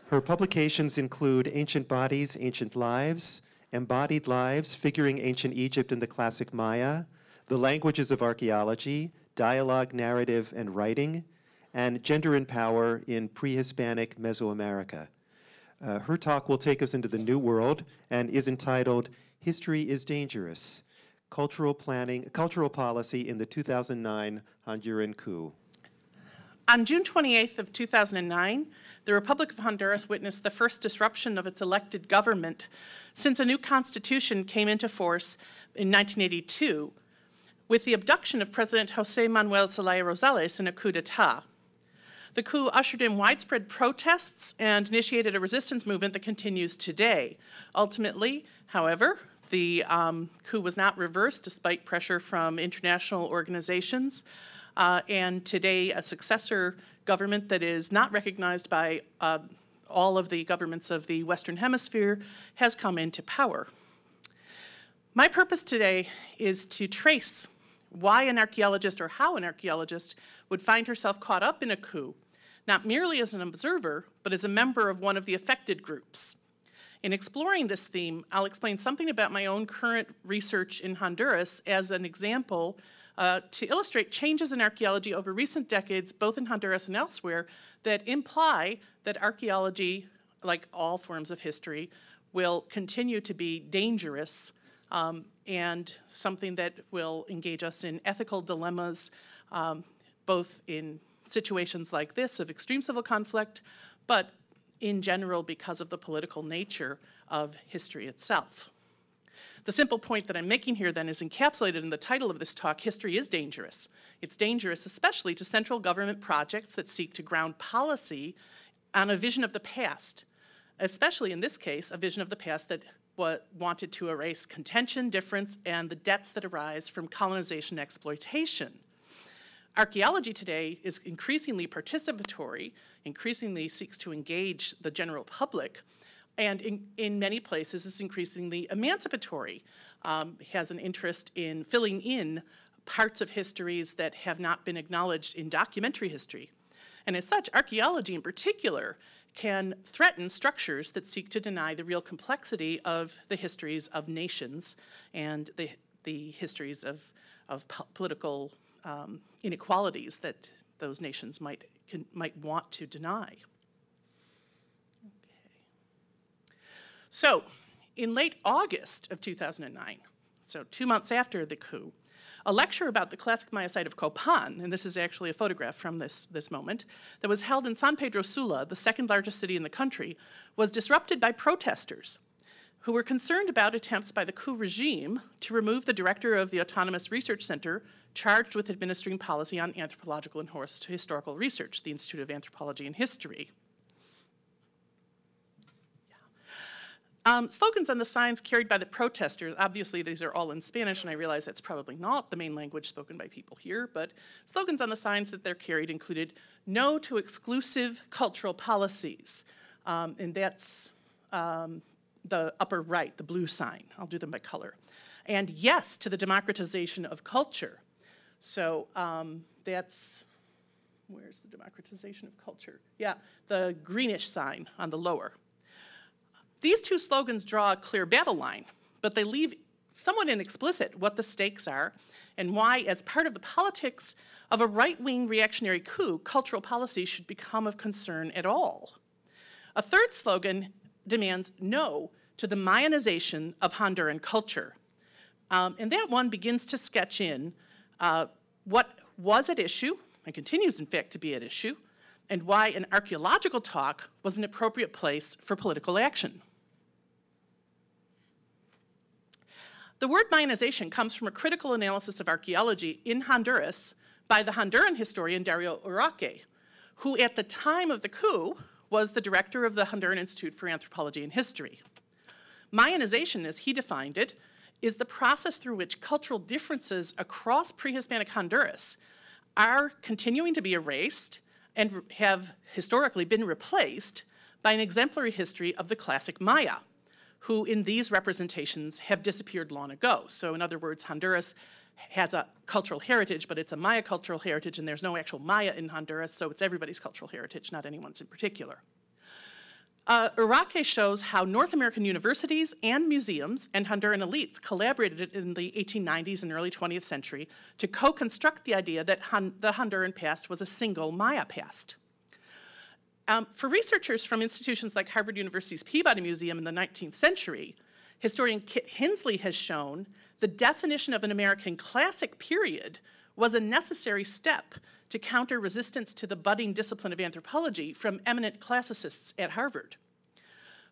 Her publications include Ancient Bodies, Ancient Lives, Embodied Lives, Figuring Ancient Egypt and the Classic Maya, The Languages of Archaeology, Dialogue, Narrative, and Writing, and Gender and Power in Pre-Hispanic Mesoamerica. Her talk will take us into the New World and is entitled History is Dangerous, Cultural Policy in the 2009 Honduran Coup. On June 28th of 2009, the Republic of Honduras witnessed the first disruption of its elected government since a new constitution came into force in 1982 with the abduction of President José Manuel Zelaya Rosales in a coup d'etat. The coup ushered in widespread protests and initiated a resistance movement that continues today. Ultimately, however, the coup was not reversed despite pressure from international organizations. And today, a successor government that is not recognized by all of the governments of the Western Hemisphere has come into power. My purpose today is to trace why an archaeologist or how an archaeologist would find herself caught up in a coup, not merely as an observer, but as a member of one of the affected groups. In exploring this theme, I'll explain something about my own current research in Honduras as an example to illustrate changes in archaeology over recent decades, both in Honduras and elsewhere, that imply that archaeology, like all forms of history, will continue to be dangerous and something that will engage us in ethical dilemmas, both in situations like this of extreme civil conflict, but in general because of the political nature of history itself. The simple point that I'm making here then is encapsulated in the title of this talk, History is Dangerous. It's dangerous especially to central government projects that seek to ground policy on a vision of the past, especially in this case, a vision of the past that wanted to erase contention, difference, and the debts that arise from colonization and exploitation. Archaeology today is increasingly participatory, increasingly seeks to engage the general public, and in many places is increasingly emancipatory, has an interest in filling in parts of histories that have not been acknowledged in documentary history. And as such, archaeology in particular can threaten structures that seek to deny the real complexity of the histories of nations and the histories of political inequalities that those nations might want to deny. So, in late August of 2009, so 2 months after the coup, a lecture about the classic Maya site of Copan, and this is actually a photograph from this moment, that was held in San Pedro Sula, the second largest city in the country, was disrupted by protesters. who were concerned about attempts by the coup regime to remove the director of the Autonomous Research Center charged with administering policy on anthropological and historical research, the Institute of Anthropology and History. Slogans on the signs carried by the protesters, obviously these are all in Spanish, and I realize that's probably not the main language spoken by people here, but slogans on the signs that they're carried included "No to exclusive cultural policies," and that's the upper right, the blue sign. I'll do them by color. And "Yes to the democratization of culture." So that's, where's the democratization of culture? Yeah, the greenish sign on the lower. These two slogans draw a clear battle line, but they leave somewhat inexplicit what the stakes are and why, as part of the politics of a right-wing reactionary coup, cultural policy should become of concern at all. A third slogan demands no to the Mayanization of Honduran culture. And that one begins to sketch in what was at issue, and continues in fact to be at issue, and why an archaeological talk was an appropriate place for political action. The word Mayanization comes from a critical analysis of archaeology in Honduras by the Honduran historian Dario Urraque, who at the time of the coup was the director of the Honduran Institute for Anthropology and History. Mayanization, as he defined it, is the process through which cultural differences across pre-Hispanic Honduras are continuing to be erased and have historically been replaced by an exemplary history of the classic Maya, who in these representations have disappeared long ago. So in other words, Honduras has a cultural heritage, but it's a Maya cultural heritage, and there's no actual Maya in Honduras, so it's everybody's cultural heritage, not anyone's in particular. Urraque shows how North American universities and museums and Honduran elites collaborated in the 1890s and early 20th century to co-construct the idea that the Honduran past was a single Maya past. For researchers from institutions like Harvard University's Peabody Museum in the 19th century, historian Kit Hensley has shown the definition of an American classic period was a necessary step to counter resistance to the budding discipline of anthropology from eminent classicists at Harvard.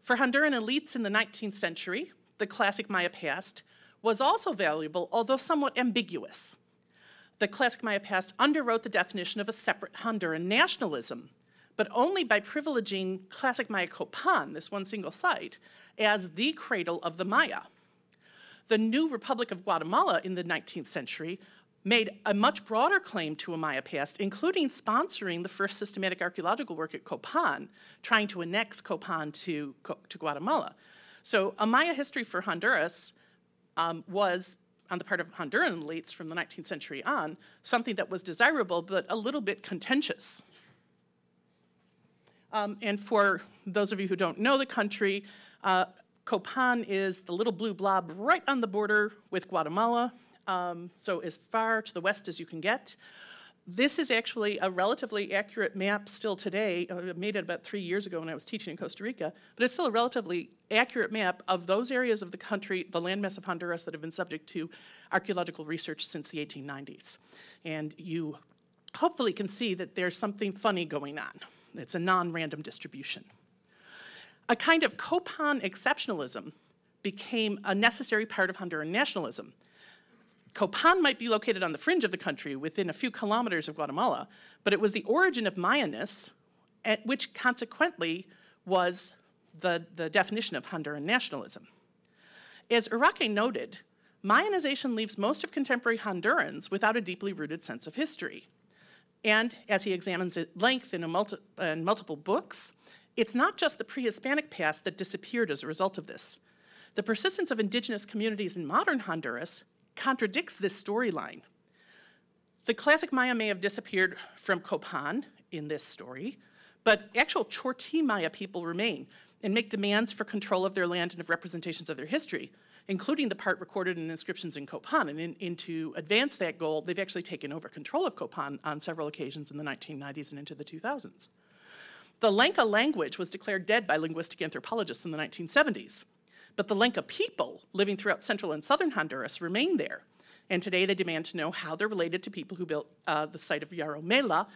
For Honduran elites in the 19th century, the classic Maya past was also valuable, although somewhat ambiguous. The classic Maya past underwrote the definition of a separate Honduran nationalism, but only by privileging classic Maya Copan, this one single site, as the cradle of the Maya. The new Republic of Guatemala in the 19th century made a much broader claim to a Maya past, including sponsoring the first systematic archaeological work at Copan, trying to annex Copan to Guatemala. So a Maya history for Honduras was, on the part of Honduran elites from the 19th century on, something that was desirable but a little bit contentious. And for those of you who don't know the country, Copan is the little blue blob right on the border with Guatemala, so as far to the west as you can get. This is actually a relatively accurate map still today. I made it about 3 years ago when I was teaching in Costa Rica, but it's still a relatively accurate map of those areas of the country, the landmass of Honduras, that have been subject to archaeological research since the 1890s. And you hopefully can see that there's something funny going on. It's a non-random distribution. A kind of Copan exceptionalism became a necessary part of Honduran nationalism. Copan might be located on the fringe of the country within a few kilometers of Guatemala, but it was the origin of Mayaness, which consequently was the definition of Honduran nationalism. As Urraque noted, Mayanization leaves most of contemporary Hondurans without a deeply rooted sense of history. And as he examines at length in multiple books, it's not just the pre-Hispanic past that disappeared as a result of this. The persistence of indigenous communities in modern Honduras contradicts this storyline. The classic Maya may have disappeared from Copan in this story, but actual Chortí Maya people remain and make demands for control of their land and of representations of their history, including the part recorded in inscriptions in Copan. And to advance that goal, they've actually taken over control of Copan on several occasions in the 1990s and into the 2000s. The Lenca language was declared dead by linguistic anthropologists in the 1970s, but the Lenca people living throughout central and southern Honduras remain there. And today they demand to know how they're related to people who built the site of Yaromela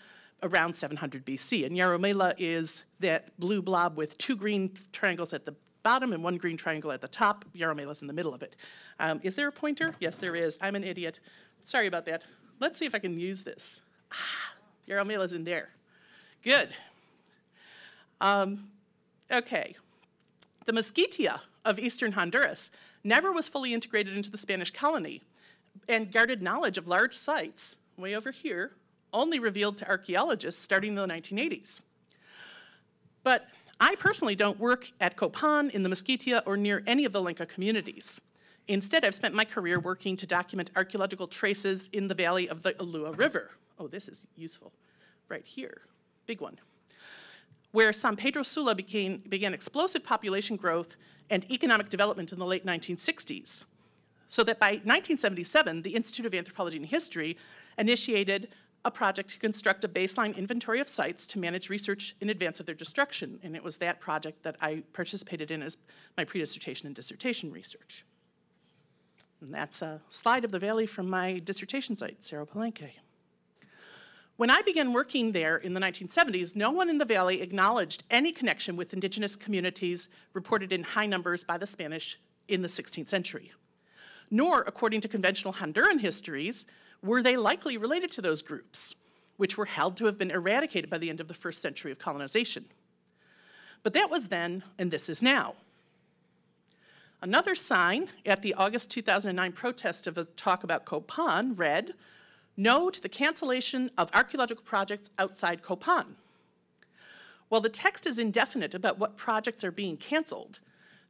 around 700 BC. And Yaromela is that blue blob with two green triangles at the bottom and one green triangle at the top. Yaromela's in the middle of it. Is there a pointer? Yes, there is. I'm an idiot. Sorry about that. Let's see if I can use this. Yaromela's in there. Good. Okay. The Mezquitia of eastern Honduras never was fully integrated into the Spanish colony, and guarded knowledge of large sites, way over here, only revealed to archaeologists starting in the 1980s. But I personally don't work at Copan, in the Mezquitia, or near any of the Lenca communities. Instead, I've spent my career working to document archaeological traces in the valley of the Ulua River. Oh, this is useful. Right here, big one. Where San Pedro Sula began explosive population growth and economic development in the late 1960s. So that by 1977, the Institute of Anthropology and History initiated a project to construct a baseline inventory of sites to manage research in advance of their destruction. And it was that project that I participated in as my pre-dissertation and dissertation research. And that's a slide of the valley from my dissertation site, Cerro Palenque. When I began working there in the 1970s, no one in the valley acknowledged any connection with indigenous communities reported in high numbers by the Spanish in the 16th century. Nor, according to conventional Honduran histories, were they likely related to those groups, which were held to have been eradicated by the end of the first century of colonization. But that was then, and this is now. Another sign at the August 2009 protest of a talk about Copan read, "No to the cancellation of archaeological projects outside Copan." While the text is indefinite about what projects are being canceled,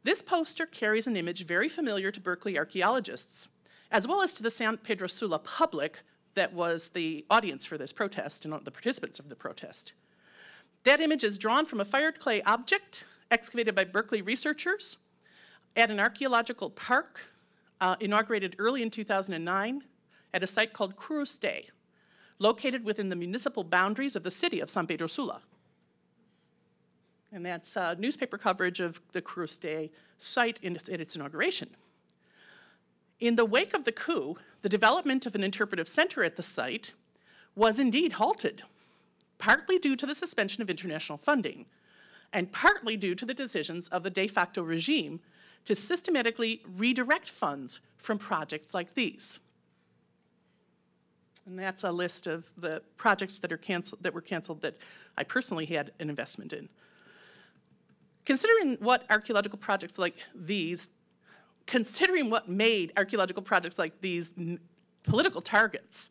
this poster carries an image very familiar to Berkeley archaeologists, as well as to the San Pedro Sula public that was the audience for this protest and the participants of the protest. That image is drawn from a fired clay object excavated by Berkeley researchers at an archaeological park inaugurated early in 2009 at a site called Curuste, located within the municipal boundaries of the city of San Pedro Sula. And that's newspaper coverage of the Curuste site at its inauguration. In the wake of the coup, the development of an interpretive center at the site was indeed halted, partly due to the suspension of international funding, and partly due to the decisions of the de facto regime to systematically redirect funds from projects like these. And that's a list of the projects that were canceled that I personally had an investment in. Considering what made archaeological projects like these political targets,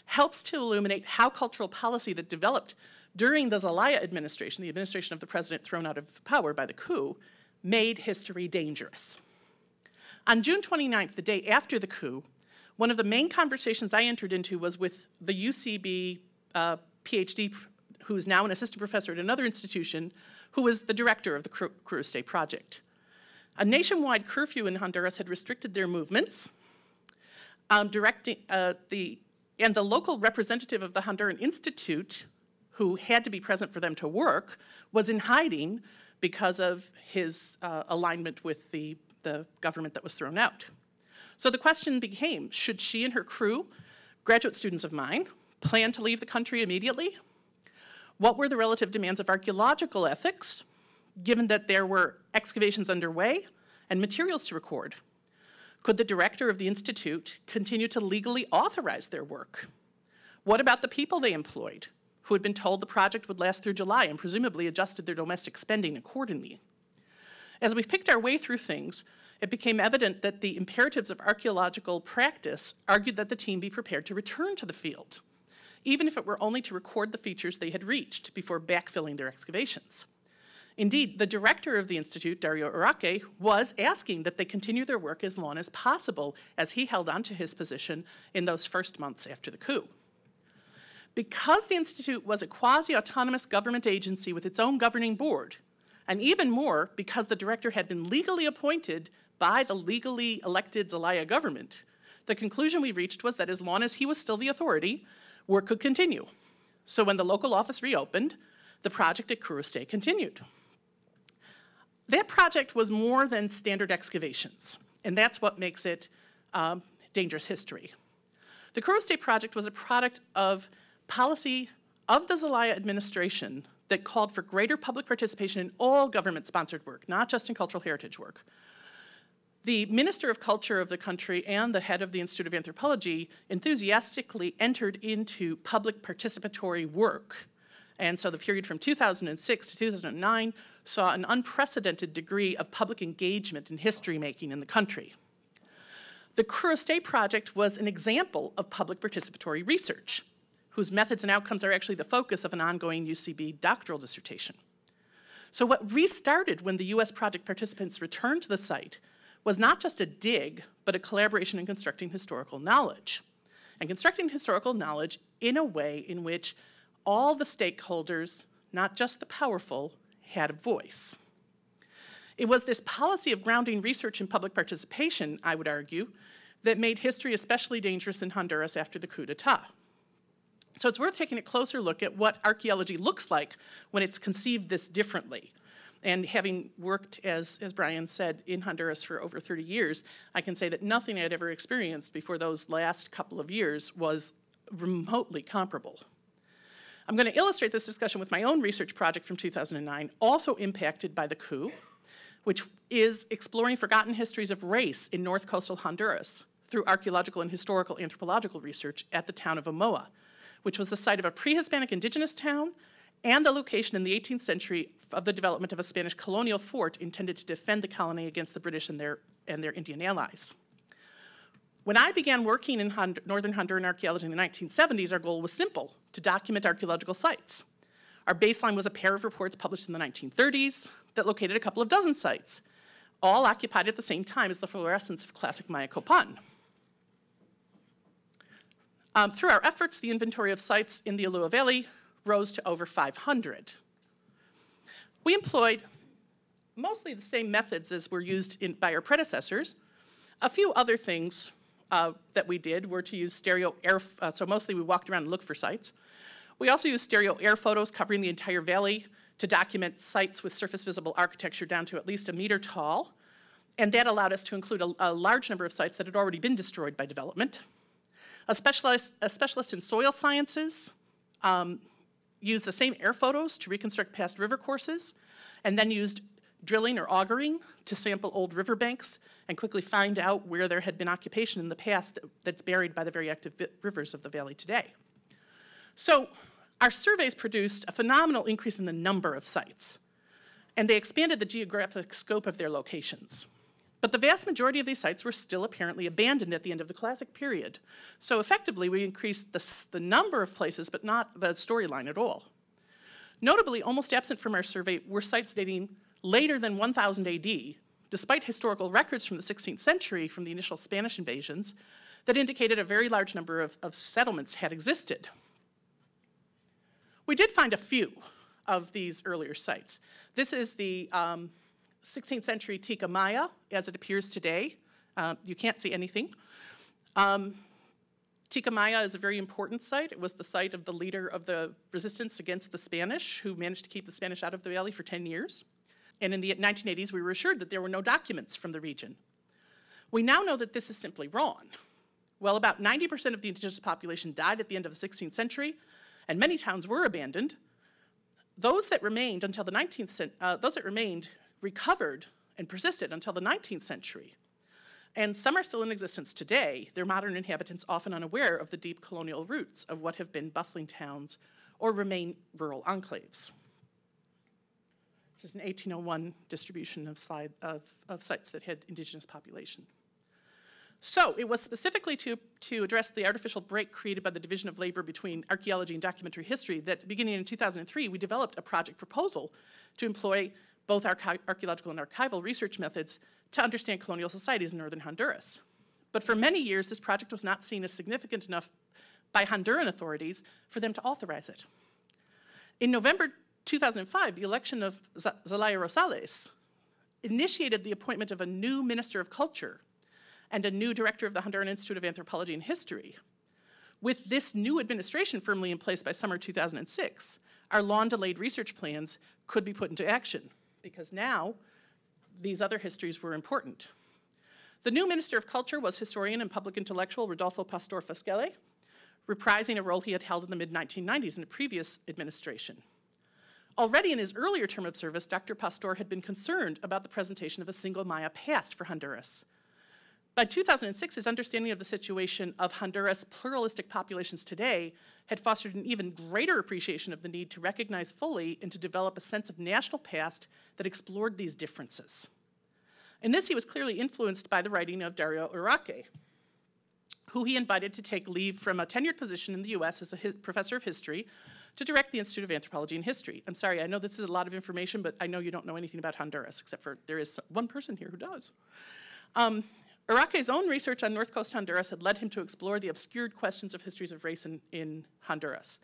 helps to illuminate how cultural policy that developed during the Zelaya administration, the administration of the president thrown out of power by the coup, made history dangerous. On June 29th, the day after the coup, one of the main conversations I entered into was with the UCB PhD, who's now an assistant professor at another institution, who was the director of the Curuste project. A nationwide curfew in Honduras had restricted their movements, and the local representative of the Honduran Institute, who had to be present for them to work, was in hiding because of his alignment with the government that was thrown out. So the question became, should she and her crew, graduate students of mine, plan to leave the country immediately? What were the relative demands of archaeological ethics, given that there were excavations underway and materials to record? Could the director of the institute continue to legally authorize their work? What about the people they employed, who had been told the project would last through July and presumably adjusted their domestic spending accordingly? As we picked our way through things, it became evident that the imperatives of archaeological practice argued that the team be prepared to return to the field, even if it were only to record the features they had reached before backfilling their excavations. Indeed, the director of the institute, Dario Uraque, was asking that they continue their work as long as possible as he held on to his position in those first months after the coup. Because the institute was a quasi-autonomous government agency with its own governing board, and even more because the director had been legally appointed by the legally elected Zelaya government, the conclusion we reached was that as long as he was still the authority, work could continue. So when the local office reopened, the project at Curuste continued. That project was more than standard excavations, and that's what makes it dangerous history. The Curuste project was a product of policy of the Zelaya administration that called for greater public participation in all government-sponsored work, not just in cultural heritage work. The Minister of Culture of the country and the head of the Institute of Anthropology enthusiastically entered into public participatory work. And so the period from 2006 to 2009 saw an unprecedented degree of public engagement in history making in the country. The Kuro State Project was an example of public participatory research, whose methods and outcomes are actually the focus of an ongoing UCB doctoral dissertation. So what restarted when the US project participants returned to the site was not just a dig, but a collaboration in constructing historical knowledge. And constructing historical knowledge in a way in which all the stakeholders, not just the powerful, had a voice. It was this policy of grounding research in public participation, I would argue, that made history especially dangerous in Honduras after the coup d'etat. So it's worth taking a closer look at what archaeology looks like when it's conceived this differently. And having worked, as Brian said, in Honduras for over 30 years, I can say that nothing I had ever experienced before those last couple of years was remotely comparable. I'm going to illustrate this discussion with my own research project from 2009, also impacted by the coup, which is exploring forgotten histories of race in north coastal Honduras through archaeological and historical anthropological research at the town of Omoa, which was the site of a pre-Hispanic indigenous town and the location in the 18th century of the development of a Spanish colonial fort intended to defend the colony against the British and their Indian allies. When I began working in northern Honduran archaeology in the 1970s, our goal was simple: to document archaeological sites. Our baseline was a pair of reports published in the 1930s that located a couple of dozen sites, all occupied at the same time as the fluorescence of classic Maya Copan. Through our efforts, the inventory of sites in the Ulua Valley rose to over 500. We employed mostly the same methods as were used by our predecessors. A few other things that we did were to use stereo air, so mostly we walked around and looked for sites. We also used stereo air photos covering the entire valley to document sites with surface visible architecture down to at least a meter tall, and that allowed us to include a large number of sites that had already been destroyed by development. A specialist in soil sciences used the same air photos to reconstruct past river courses, and then used drilling or augering to sample old riverbanks and quickly find out where there had been occupation in the past that's buried by the very active rivers of the valley today. So our surveys produced a phenomenal increase in the number of sites, and they expanded the geographic scope of their locations. But the vast majority of these sites were still apparently abandoned at the end of the Classic period. So effectively, we increased the number of places, but not the storyline at all. Notably, almost absent from our survey were sites dating later than 1000 AD, despite historical records from the 16th century from the initial Spanish invasions that indicated a very large number of settlements had existed. We did find a few of these earlier sites. This is the 16th century Tika Maya as it appears today. You can't see anything. Tika Maya is a very important site. It was the site of the leader of the resistance against the Spanish, who managed to keep the Spanish out of the valley for 10 years. And in the 1980s, we were assured that there were no documents from the region. We now know that this is simply wrong. Well, about 90% of the indigenous population died at the end of the 16th century, and many towns were abandoned. Those that remained until the 19th century, recovered and persisted until the 19th century. And some are still in existence today, their modern inhabitants often unaware of the deep colonial roots of what have been bustling towns or remain rural enclaves. This is an 1801 distribution of sites that had indigenous population. So it was specifically to address the artificial break created by the division of labor between archaeology and documentary history that beginning in 2003, we developed a project proposal to employ both archaeological and archival research methods to understand colonial societies in northern Honduras. But for many years, this project was not seen as significant enough by Honduran authorities for them to authorize it. In November 2005, the election of Zelaya Rosales initiated the appointment of a new Minister of Culture and a new director of the Honduran Institute of Anthropology and History. With this new administration firmly in place by summer 2006, our long-delayed research plans could be put into action, because now these other histories were important. The new Minister of Culture was historian and public intellectual Rodolfo Pastor Fasquele, reprising a role he had held in the mid-1990s in a previous administration. Already in his earlier term of service, Dr. Pastor had been concerned about the presentation of a single Maya past for Honduras. By 2006, his understanding of the situation of Honduras' pluralistic populations today had fostered an even greater appreciation of the need to recognize fully and to develop a sense of national past that explored these differences. In this, he was clearly influenced by the writing of Dario Uraque, who he invited to take leave from a tenured position in the US as a professor of history to direct the Institute of Anthropology and History. I'm sorry, I know this is a lot of information, but I know you don't know anything about Honduras, except for there is one person here who does. Uraque's own research on North Coast Honduras had led him to explore the obscured questions of histories of race in Honduras.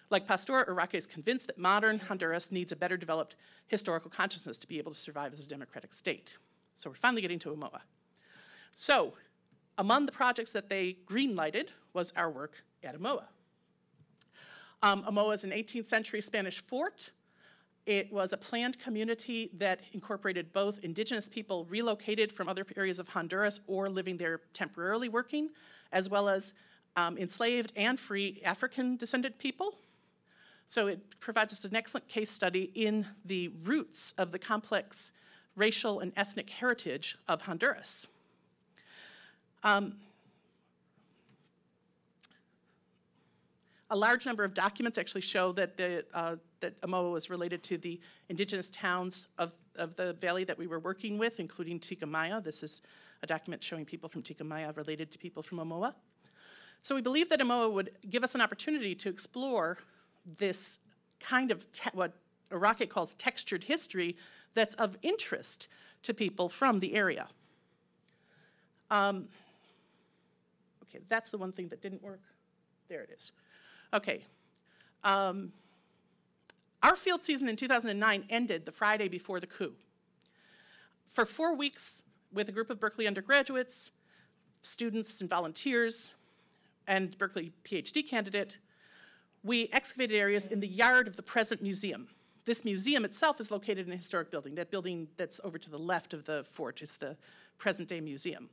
Like Pastor, Uraque is convinced that modern Honduras needs a better developed historical consciousness to be able to survive as a democratic state. So we're finally getting to Omoa. So among the projects that they green-lighted was our work at Omoa. Omoa is an 18th century Spanish fort. It was a planned community that incorporated both indigenous people relocated from other areas of Honduras or living there temporarily working, as well as enslaved and free African descendant people. So it provides us an excellent case study in the roots of the complex racial and ethnic heritage of Honduras. A large number of documents actually show that that Omoa was related to the indigenous towns of the valley that we were working with, including Ticamaya. This is a document showing people from Ticamaya related to people from Omoa. So we believe that Omoa would give us an opportunity to explore this kind of what Uraque calls textured history that's of interest to people from the area. Okay, that's the one thing that didn't work. There it is. Okay. Our field season in 2009 ended the Friday before the coup. For 4 weeks, with a group of Berkeley undergraduates, students and volunteers, and Berkeley PhD candidate, we excavated areas in the yard of the present museum. This museum itself is located in a historic building. That building that's over to the left of the fort is the present-day museum.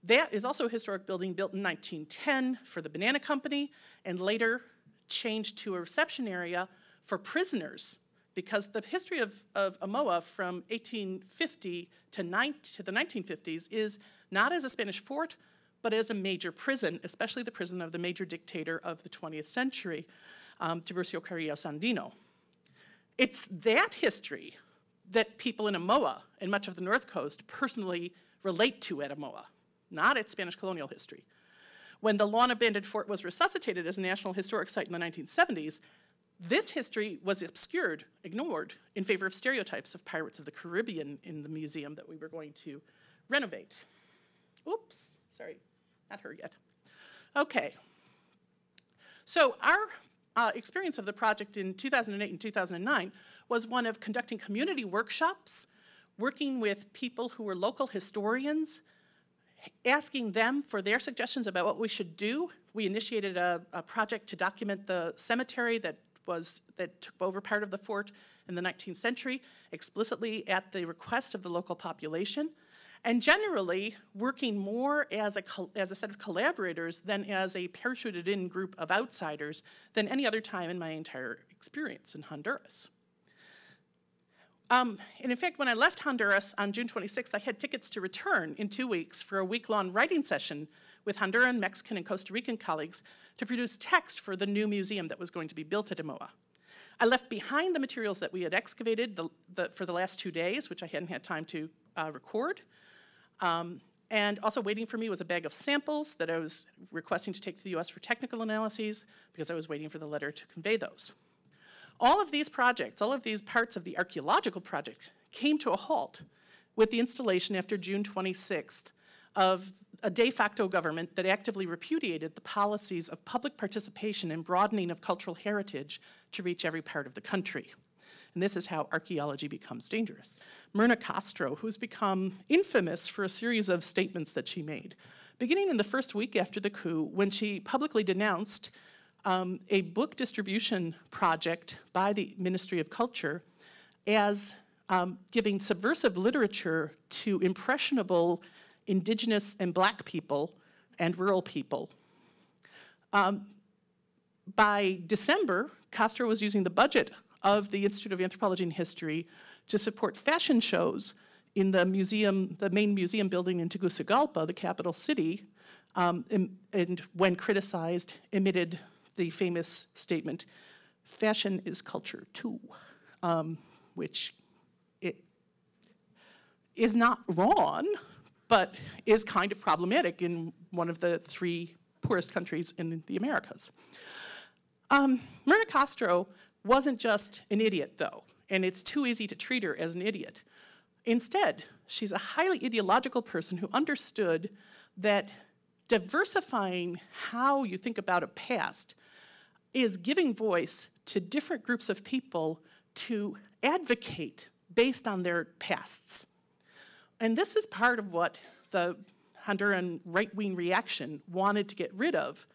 That is also a historic building built in 1910 for the Banana Company and later changed to a reception area for prisoners, because the history of Omoa from 1850 to the 1950s is not as a Spanish fort, but as a major prison, especially the prison of the major dictator of the 20th century, Tiburcio Carrillo Sandino. It's that history that people in Omoa and much of the North Coast personally relate to at Omoa, not its Spanish colonial history. When the long-abandoned fort was resuscitated as a National Historic Site in the 1970s, this history was obscured, ignored, in favor of stereotypes of pirates of the Caribbean in the museum that we were going to renovate. Oops, sorry, not her yet. Okay. So our experience of the project in 2008 and 2009 was one of conducting community workshops, working with people who were local historians, asking them for their suggestions about what we should do. We initiated a project to document the cemetery that took over part of the fort in the 19th century, explicitly at the request of the local population, and generally working more as a set of collaborators than as a parachuted-in group of outsiders than any other time in my entire experience in Honduras. And in fact, when I left Honduras on June 26th, I had tickets to return in 2 weeks for a week-long writing session with Honduran, Mexican, and Costa Rican colleagues to produce text for the new museum that was going to be built at Omoa. I left behind the materials that we had excavated for the last 2 days, which I hadn't had time to record. And also waiting for me was a bag of samples that I was requesting to take to the US for technical analyses because I was waiting for the letter to convey those. All of these projects, all of these parts of the archaeological project came to a halt with the installation after June 26th of a de facto government that actively repudiated the policies of public participation and broadening of cultural heritage to reach every part of the country. And this is how archaeology becomes dangerous. Myrna Castro, who's become infamous for a series of statements that she made, beginning in the first week after the coup, when she publicly denounced a book distribution project by the Ministry of Culture as giving subversive literature to impressionable indigenous and black people and rural people. By December, Castro was using the budget of the Institute of Anthropology and History to support fashion shows in the museum, the main museum building in Tegucigalpa, the capital city, and when criticized, emitted the famous statement, "Fashion is culture too," which it is not wrong, but is kind of problematic in one of the 3 poorest countries in the Americas. Myrna Castro wasn't just an idiot, though, and it's too easy to treat her as an idiot. Instead, she's a highly ideological person who understood that diversifying how you think about a past is giving voice to different groups of people to advocate based on their pasts. And this is part of what the Honduran right-wing reaction wanted to get rid of.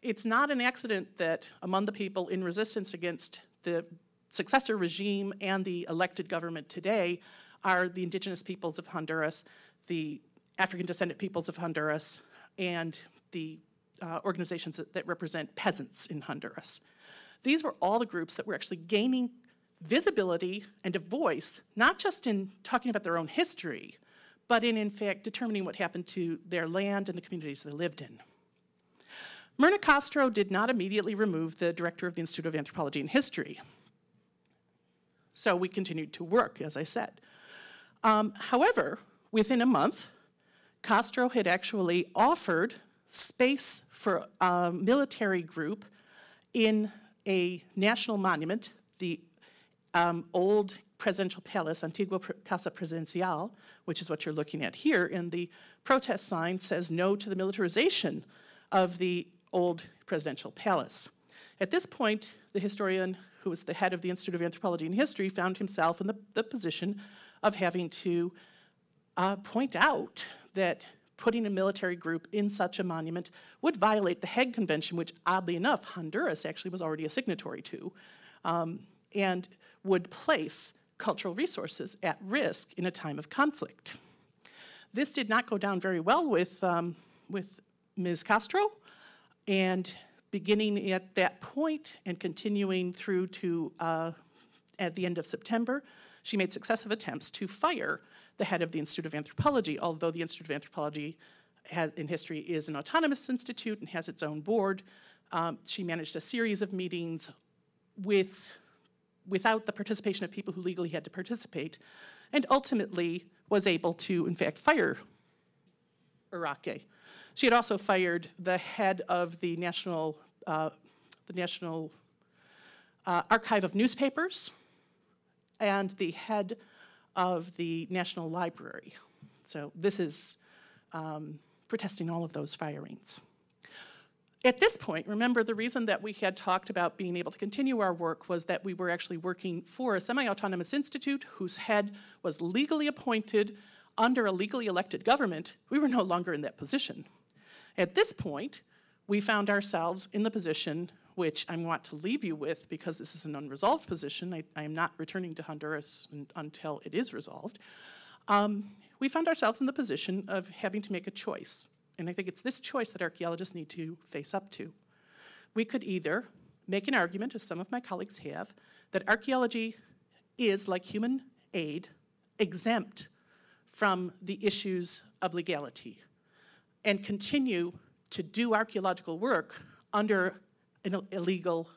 It's not an accident that among the people in resistance against the successor regime and the elected government today are the indigenous peoples of Honduras, the African descendant peoples of Honduras, and the organizations that represent peasants in Honduras. These were all the groups that were actually gaining visibility and a voice, not just in talking about their own history, but in fact, determining what happened to their land and the communities they lived in. Myrna Castro did not immediately remove the director of the Institute of Anthropology and History. So we continued to work, as I said. However, within a month, Castro had actually offered space for a military group in a national monument, the old presidential palace, Antigua Casa Presidencial, which is what you're looking at here, and the protest sign says no to the militarization of the old presidential palace. At this point, the historian who was the head of the Institute of Anthropology and History found himself in the position of having to point out that putting a military group in such a monument would violate the Hague Convention, which oddly enough, Honduras actually was already a signatory to, and would place cultural resources at risk in a time of conflict. This did not go down very well with Ms. Castro, and beginning at that point and continuing through to at the end of September, she made successive attempts to fire the head of the Institute of Anthropology, although the Institute of Anthropology in History is an autonomous institute and has its own board. She managed a series of meetings without the participation of people who legally had to participate, and ultimately was able to, in fact, fire Arake. She had also fired the head of the National Archive of Newspapers and the head of the National Library. So this is protesting all of those firings. At this point, remember, the reason that we had talked about being able to continue our work was that we were actually working for a semi-autonomous institute whose head was legally appointed under a legally elected government. We were no longer in that position. At this point, we found ourselves in the position which I want to leave you with, because this is an unresolved position. I am not returning to Honduras until it is resolved. We found ourselves in the position of having to make a choice. And I think it's this choice that archaeologists need to face up to. We could either make an argument, as some of my colleagues have, that archaeology is, like human aid, exempt from the issues of legality and continue to do archaeological work under an illegal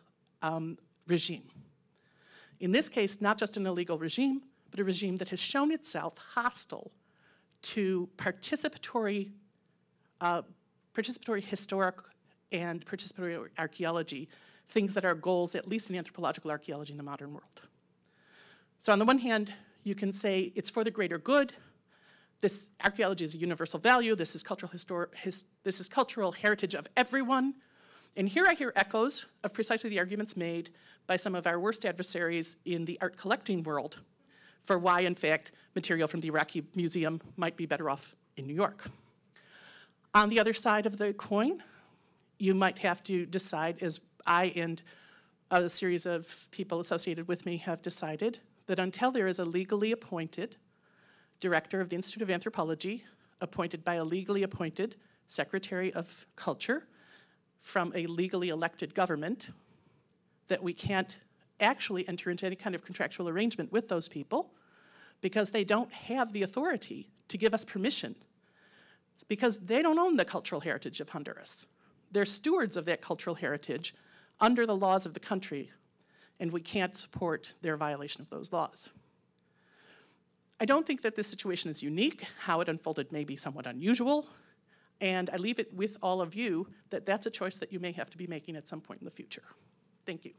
regime. In this case, not just an illegal regime, but a regime that has shown itself hostile to participatory historic and participatory archaeology, things that are goals, at least in anthropological archaeology in the modern world. So on the one hand, you can say it's for the greater good. This archaeology is a universal value. This is cultural heritage of everyone. And here I hear echoes of precisely the arguments made by some of our worst adversaries in the art collecting world for why, in fact, material from the Iraqi Museum might be better off in New York. On the other side of the coin, you might have to decide, as I and a series of people associated with me have decided, that until there is a legally appointed director of the Institute of Anthropology, appointed by a legally appointed Secretary of Culture from a legally elected government, that we can't actually enter into any kind of contractual arrangement with those people because they don't have the authority to give us permission. It's because they don't own the cultural heritage of Honduras. They're stewards of that cultural heritage under the laws of the country, and we can't support their violation of those laws. I don't think that this situation is unique. How it unfolded may be somewhat unusual, and I leave it with all of you that that's a choice that you may have to be making at some point in the future. Thank you.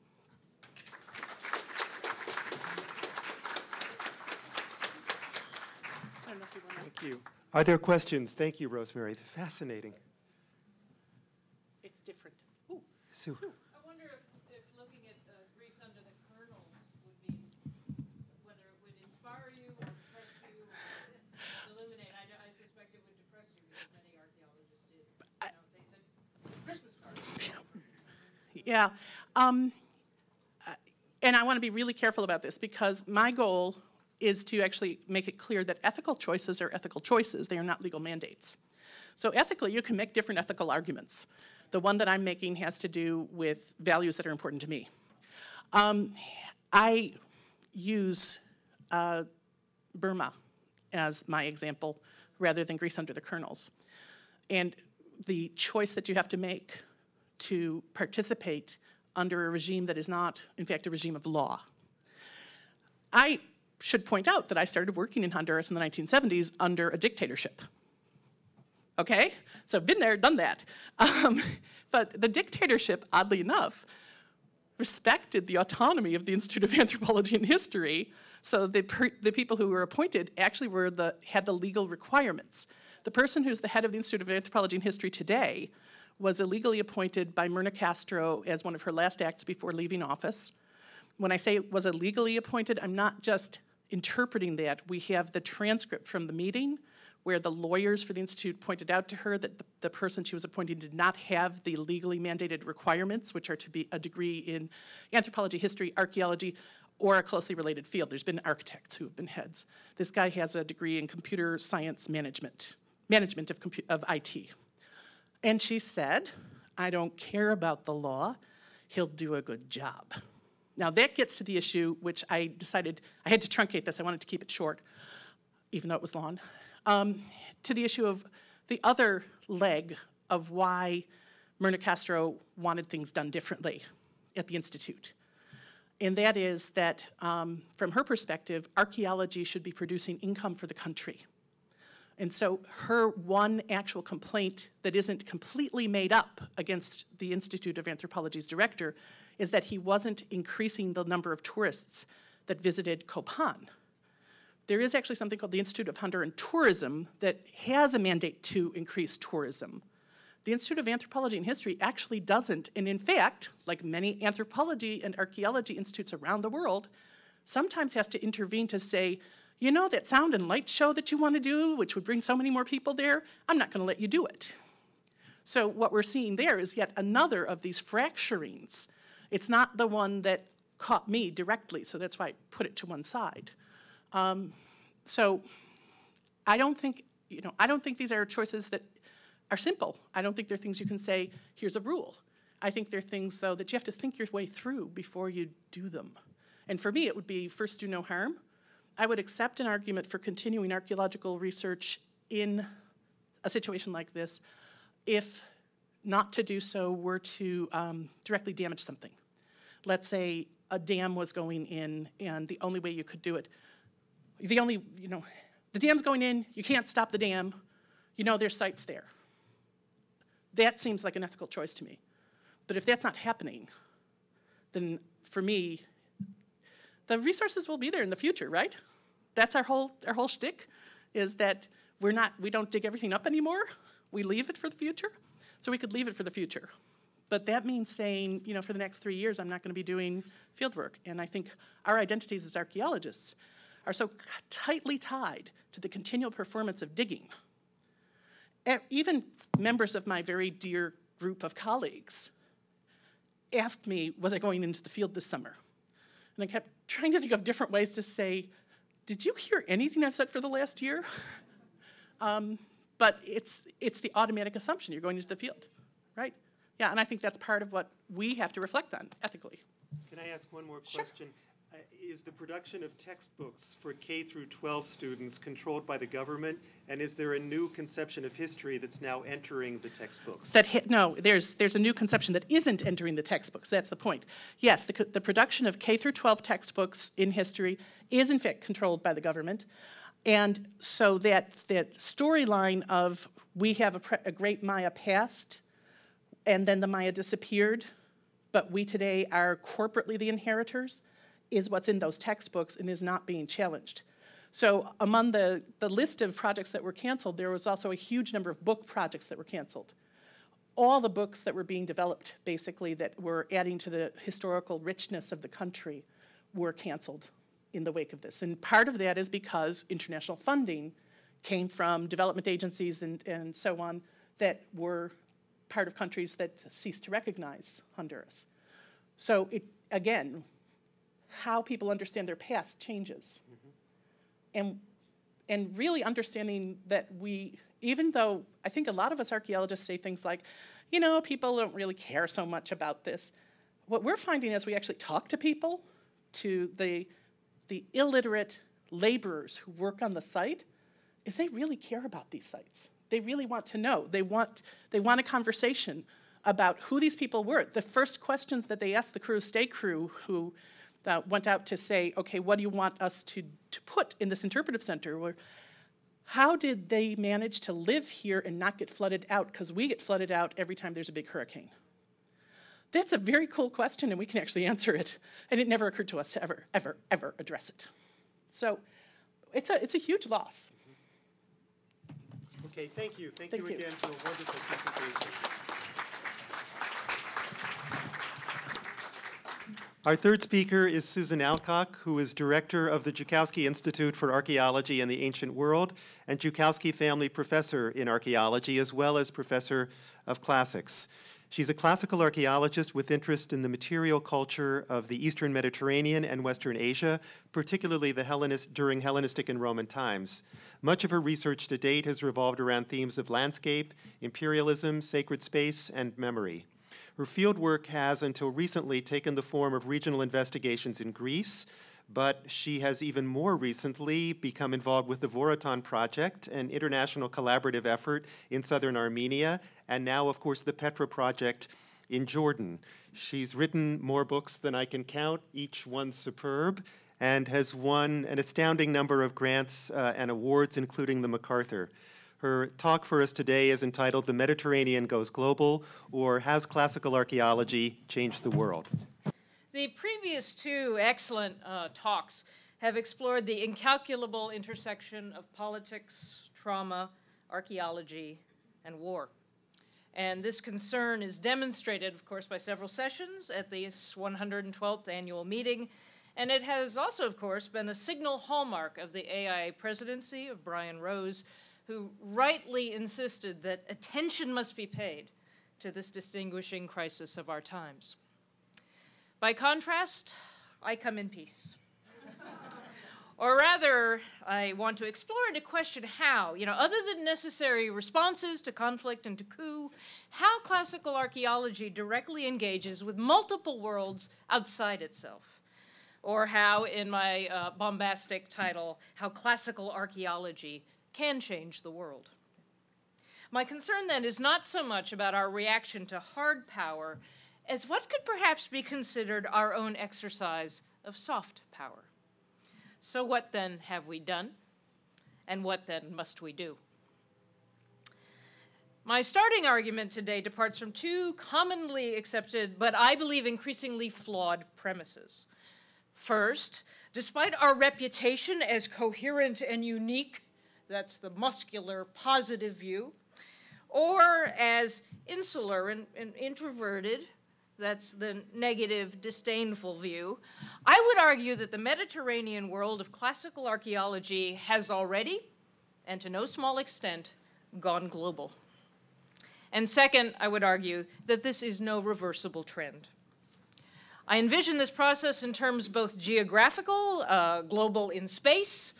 I don't know if you want to. Thank you. Are there questions? Thank you, Rosemary. Fascinating. It's different. Ooh, Sue. I wonder if looking at Greece under the kernels would be, whether it would inspire you or depress you or illuminate. I suspect it would depress you because many archaeologists did. You know, they said Christmas cards. Yeah. And I want to be really careful about this because my goal is to actually make it clear that ethical choices are ethical choices. They are not legal mandates. So ethically, you can make different ethical arguments. The one that I'm making has to do with values that are important to me. I use Burma as my example rather than Greece under the kernels. And the choice that you have to make to participate under a regime that is not, in fact, a regime of law. I should point out that I started working in Honduras in the 1970s under a dictatorship. Okay? So I've been there, done that. But the dictatorship, oddly enough, respected the autonomy of the Institute of Anthropology and History, so the people who were appointed actually had the legal requirements. The person who's the head of the Institute of Anthropology and History today was illegally appointed by Myrna Castro as one of her last acts before leaving office. When I say was illegally appointed, I'm not just interpreting that. We have the transcript from the meeting where the lawyers for the Institute pointed out to her that the person she was appointing did not have the legally mandated requirements, which are to be a degree in anthropology, history, archaeology, or a closely related field. There's been architects who have been heads. This guy has a degree in computer science management of IT. And she said, I don't care about the law, he'll do a good job. Now that gets to the issue which I decided, I had to truncate this, I wanted to keep it short, even though it was long, to the issue of the other leg of why Myrna Castro wanted things done differently at the Institute. And that is that, from her perspective, archaeology should be producing income for the country. And so her one actual complaint that isn't completely made up against the Institute of Anthropology's director is that he wasn't increasing the number of tourists that visited Copan. There is actually something called the Institute of Honduran Tourism that has a mandate to increase tourism. The Institute of Anthropology and History actually doesn't, and in fact, like many anthropology and archaeology institutes around the world, sometimes has to intervene to say, you know that sound and light show that you want to do, which would bring so many more people there, I'm not going to let you do it. So what we're seeing there is yet another of these fracturings. It's not the one that caught me directly, so that's why I put it to one side. So I don't think these are choices that are simple. I don't think they're things you can say, here's a rule. I think they're things, though, that you have to think your way through before you do them. And for me, it would be first, do no harm. I would accept an argument for continuing archaeological research in a situation like this if not to do so were to directly damage something. Let's say a dam was going in and the only way you could do it, the dam's going in, you can't stop the dam, there's sites there. That seems like an ethical choice to me. But if that's not happening, then for me, the resources will be there in the future, right? That's our whole shtick, is that we don't dig everything up anymore. We leave it for the future. So we could leave it for the future. But that means saying, for the next 3 years, I'm not going to be doing field work. And I think our identities as archaeologists are so tightly tied to the continual performance of digging. Even members of my very dear group of colleagues asked me, was I going into the field this summer? And I kept trying to think of different ways to say, did you hear anything I've said for the last year? But it's the automatic assumption, you're going into the field, right? Yeah, and I think that's part of what we have to reflect on ethically. Can I ask one more Sure. question? Is the production of textbooks for K through 12 students controlled by the government, and is there a new conception of history that's now entering the textbooks? No, there's a new conception that isn't entering the textbooks. That's the point. Yes, the production of K through 12 textbooks in history is in fact controlled by the government, and so that storyline of we have a great Maya past, and then the Maya disappeared, but we today are corporately the inheritors, is what's in those textbooks and is not being challenged. So among the list of projects that were canceled, there was also a huge number of book projects that were canceled. All the books that were being developed, basically, that were adding to the historical richness of the country were canceled in the wake of this. And part of that is because international funding came from development agencies and so on that were part of countries that ceased to recognize Honduras. So again, how people understand their past changes. And really understanding that even though I think a lot of us archaeologists say things like, you know, people don't really care so much about this, what we're finding as we actually talk to people, to the illiterate laborers who work on the site, is they really care about these sites. They really want to know. They want a conversation about who these people were. The first questions that they asked the crew, state crew, who went out to say, okay, what do you want us to put in this interpretive center? Were, how did they manage to live here and not get flooded out? Because we get flooded out every time there's a big hurricane. That's a very cool question, and we can actually answer it. And it never occurred to us to ever address it. So it's a huge loss. Okay, thank you. Thank you you. again for a wonderful presentation. Our third speaker is Susan Alcock, who is director of the Joukowsky Institute for Archaeology and the Ancient World and Joukowsky Family Professor in Archaeology, as well as Professor of Classics. She's a classical archaeologist with interest in the material culture of the Eastern Mediterranean and Western Asia, particularly during Hellenistic and Roman times. Much of her research to date has revolved around themes of landscape, imperialism, sacred space, and memory. Her fieldwork has, until recently, taken the form of regional investigations in Greece, but she has even more recently become involved with the Voroton Project, an international collaborative effort in southern Armenia, and now, of course, the Petra Project in Jordan. She's written more books than I can count, each one superb, and has won an astounding number of grants and awards, including the MacArthur. Her talk for us today is entitled The Mediterranean Goes Global, or Has Classical Archaeology Changed the World? The previous two excellent talks have explored the incalculable intersection of politics, trauma, archaeology, and war. And this concern is demonstrated, of course, by several sessions at this 112th annual meeting. And it has also, of course, been a signal hallmark of the AIA presidency of Brian Rose, who rightly insisted that attention must be paid to this distinguishing crisis of our times. By contrast, I come in peace. Or rather, I want to explore and to question how, other than necessary responses to conflict and to coup, how classical archaeology directly engages with multiple worlds outside itself. Or how, in my bombastic title, how classical archaeology can change the world. My concern then is not so much about our reaction to hard power as what could perhaps be considered our own exercise of soft power. So what then have we done? And what then must we do? My starting argument today departs from two commonly accepted, but I believe increasingly flawed premises. First, despite our reputation as coherent and unique, that's the muscular, positive view, or as insular and introverted, that's the negative, disdainful view, I would argue that the Mediterranean world of classical archaeology has already, and to no small extent, gone global. And second, I would argue that this is no reversible trend. I envision this process in terms both geographical, global in space,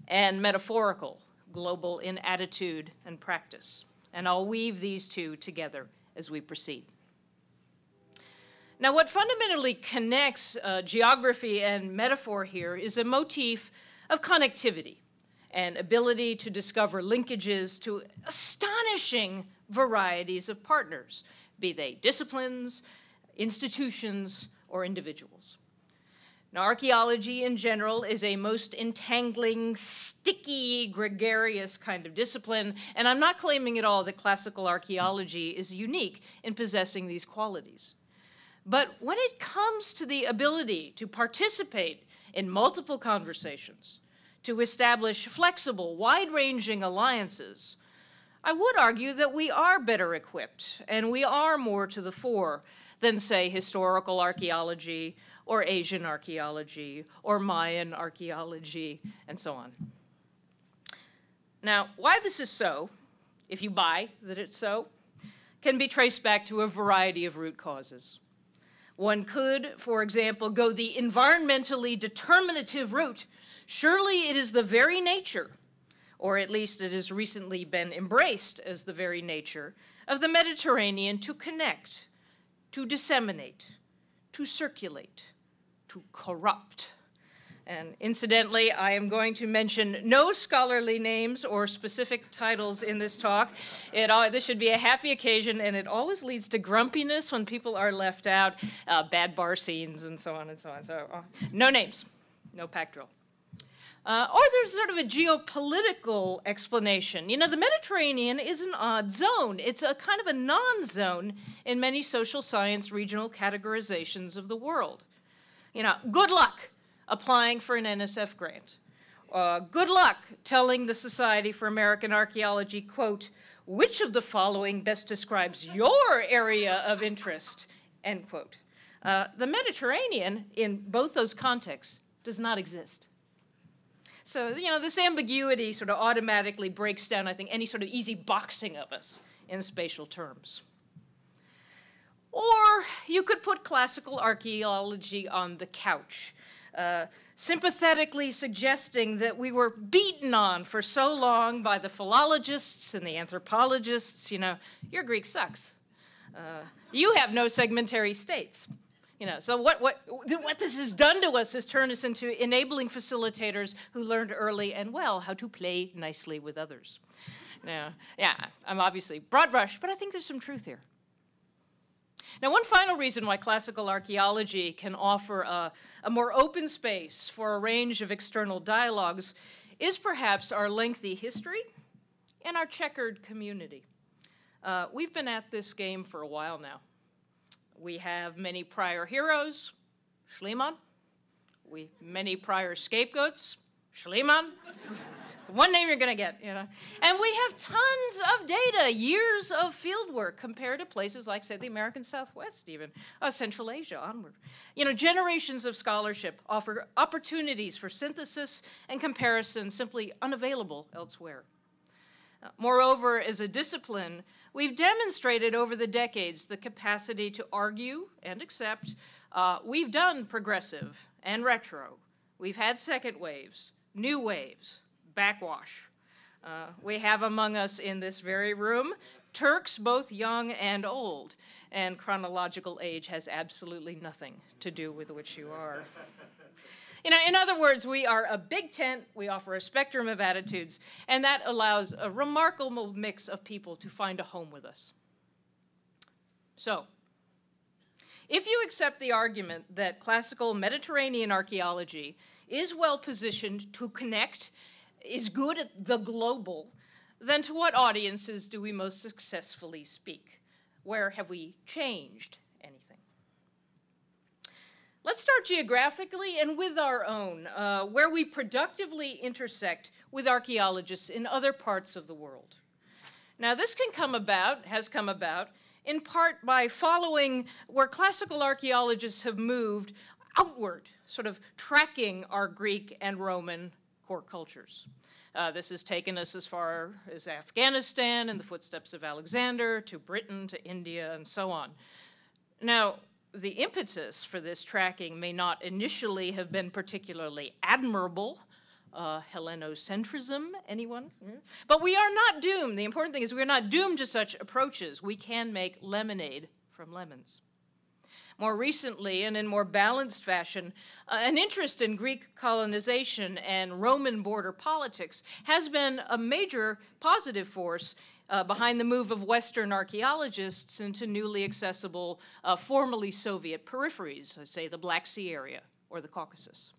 and metaphorical, global in attitude and practice. And I'll weave these two together as we proceed. Now, what fundamentally connects geography and metaphor here is a motif of connectivity and ability to discover linkages to astonishing varieties of partners, be they disciplines, institutions, or individuals. Now, archaeology in general is a most entangling, sticky, gregarious kind of discipline, and I'm not claiming at all that classical archaeology is unique in possessing these qualities. But when it comes to the ability to participate in multiple conversations, to establish flexible, wide-ranging alliances, I would argue that we are better equipped and we are more to the fore than, say, historical archaeology or Asian archaeology or Mayan archaeology and so on. Now, why this is so, if you buy that it's so, can be traced back to a variety of root causes. One could, for example, go the environmentally determinative route. Surely it is the very nature, or at least it has recently been embraced as the very nature, of the Mediterranean to connect, to disseminate, to circulate, to corrupt. And incidentally, I am going to mention no scholarly names or specific titles in this talk. This should be a happy occasion, and it always leads to grumpiness when people are left out, bad bar scenes, and so on and so on. So no names, no pack drill. Or there's sort of a geopolitical explanation. You know, the Mediterranean is an odd zone. It's a kind of a non-zone in many social science regional categorizations of the world. You know, good luck applying for an NSF grant. Good luck telling the Society for American Archaeology, quote, which of the following best describes your area of interest, end quote. The Mediterranean, in both those contexts, does not exist. So, you know, this ambiguity sort of automatically breaks down, I think, any sort of easy boxing of us in spatial terms. Or you could put classical archaeology on the couch, sympathetically suggesting that we were beaten on for so long by the philologists and the anthropologists, you know, your Greek sucks. You have no segmentary states. You know, so what this has done to us is turn us into enabling facilitators who learned early and well how to play nicely with others. Now, yeah, I'm obviously broad brush, but I think there's some truth here. Now, one final reason why classical archaeology can offer a more open space for a range of external dialogues is perhaps our lengthy history and our checkered community. We've been at this game for a while now. We have many prior heroes, Schliemann. Many prior scapegoats, Schliemann. It's one name you're going to get, you know. And we have tons of data, years of field work compared to places like, say, the American Southwest even, Central Asia onward. You know, generations of scholarship offer opportunities for synthesis and comparison simply unavailable elsewhere. Moreover, as a discipline, we've demonstrated over the decades the capacity to argue and accept. We've done progressive and retro. We've had second waves, new waves, backwash. We have among us in this very room Turks both young and old, and chronological age has absolutely nothing to do with which you are. You know, in other words, we are a big tent, we offer a spectrum of attitudes, and that allows a remarkable mix of people to find a home with us. So, if you accept the argument that classical Mediterranean archaeology is well positioned to connect, is good at the global, then to what audiences do we most successfully speak? Where have we changed anything? Let's start geographically and with our own, where we productively intersect with archaeologists in other parts of the world. Now, this has come about, in part by following where classical archaeologists have moved outward, sort of tracking our Greek and Roman core cultures. This has taken us as far as Afghanistan and the footsteps of Alexander, to Britain, to India, and so on. Now, the impetus for this tracking may not initially have been particularly admirable. Hellenocentrism, anyone? But we are not doomed. The important thing is we are not doomed to such approaches. We can make lemonade from lemons. More recently, and in more balanced fashion, an interest in Greek colonization and Roman border politics has been a major positive force behind the move of Western archaeologists into newly accessible, formerly Soviet peripheries, say the Black Sea area or the Caucasus.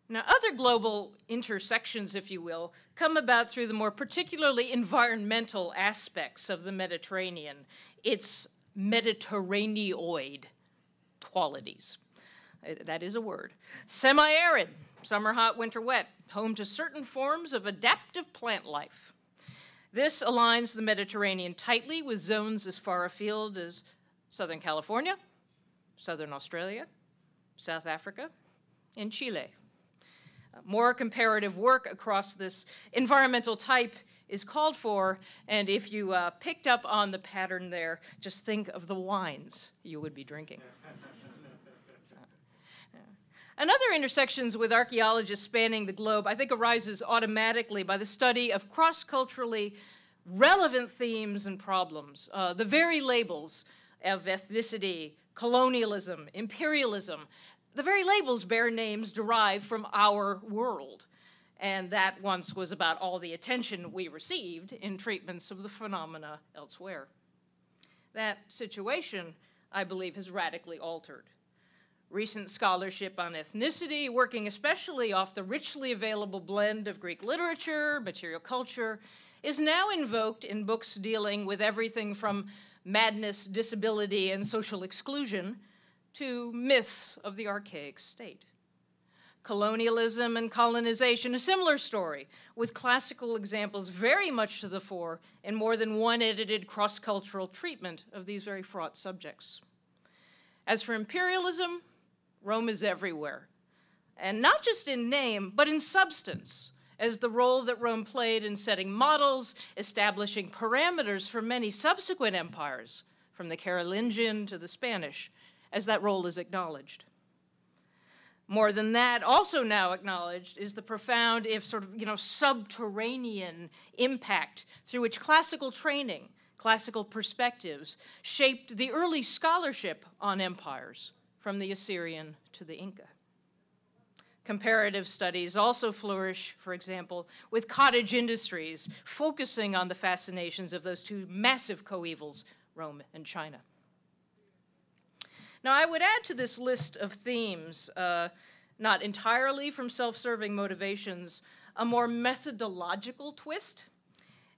Now, other global intersections, if you will, come about through the more particularly environmental aspects of the Mediterranean, its Mediterraneoid qualities. That is a word. Semi-arid, summer hot, winter wet, home to certain forms of adaptive plant life. This aligns the Mediterranean tightly with zones as far afield as Southern California, Southern Australia, South Africa, and Chile. More comparative work across this environmental type is called for, and if you picked up on the pattern there, just think of the wines you would be drinking. And other intersections with archaeologists spanning the globe, I think, arises automatically by the study of cross-culturally relevant themes and problems. The very labels of ethnicity, colonialism, imperialism, the very labels bear names derived from our world. And that once was about all the attention we received in treatments of the phenomena elsewhere. That situation, I believe, has radically altered. Recent scholarship on ethnicity, working especially off the richly available blend of Greek literature, material culture, is now invoked in books dealing with everything from madness, disability, and social exclusion to myths of the archaic state. Colonialism and colonization, a similar story, with classical examples very much to the fore in more than one edited cross-cultural treatment of these very fraught subjects. As for imperialism, Rome is everywhere, and not just in name, but in substance, as the role that Rome played in setting models, establishing parameters for many subsequent empires, from the Carolingian to the Spanish, as that role is acknowledged. More than that, also now acknowledged, is the profound, if sort of, subterranean impact through which classical training, classical perspectives, shaped the early scholarship on empires, from the Assyrian to the Inca. Comparative studies also flourish, for example, with cottage industries, focusing on the fascinations of those two massive coevals, Rome and China. Now, I would add to this list of themes, not entirely from self-serving motivations, a more methodological twist,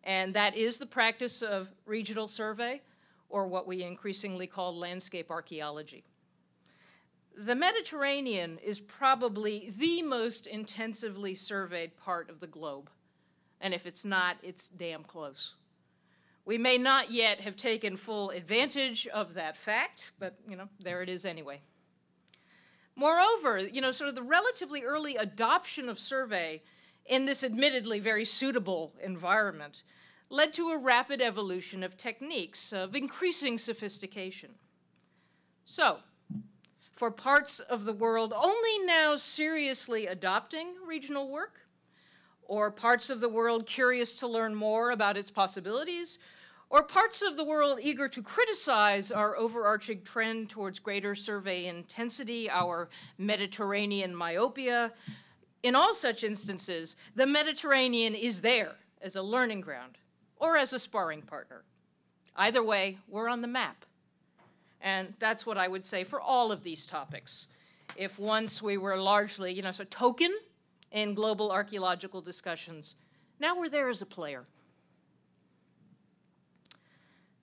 and that is the practice of regional survey, or what we increasingly call landscape archaeology. The Mediterranean is probably the most intensively surveyed part of the globe, and if it's not, it's damn close. We may not yet have taken full advantage of that fact, but, there it is anyway. Moreover, sort of the relatively early adoption of survey in this admittedly very suitable environment led to a rapid evolution of techniques of increasing sophistication. So, for parts of the world only now seriously adopting regional work, or parts of the world curious to learn more about its possibilities, or parts of the world eager to criticize our overarching trend towards greater survey intensity, our Mediterranean myopia. In all such instances, the Mediterranean is there as a learning ground or as a sparring partner. Either way, we're on the map. And that's what I would say for all of these topics. If once we were largely, so token in global archaeological discussions, now we're there as a player.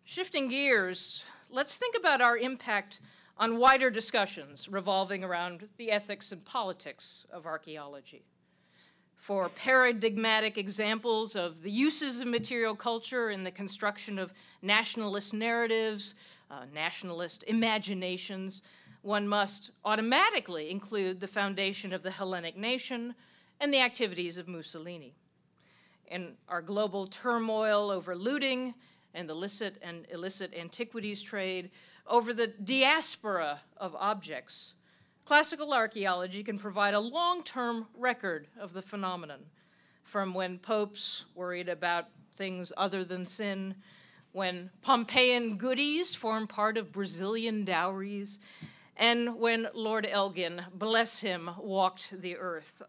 Shifting gears, let's think about our impact on wider discussions revolving around the ethics and politics of archaeology. For paradigmatic examples of the uses of material culture in the construction of nationalist narratives, nationalist imaginations, one must automatically include the foundation of the Hellenic nation and the activities of Mussolini. In our global turmoil over looting and the licit and illicit antiquities trade, over the diaspora of objects, classical archaeology can provide a long-term record of the phenomenon, from when popes worried about things other than sin, when Pompeian goodies form part of Brazilian dowries, and when Lord Elgin, bless him, walked the earth,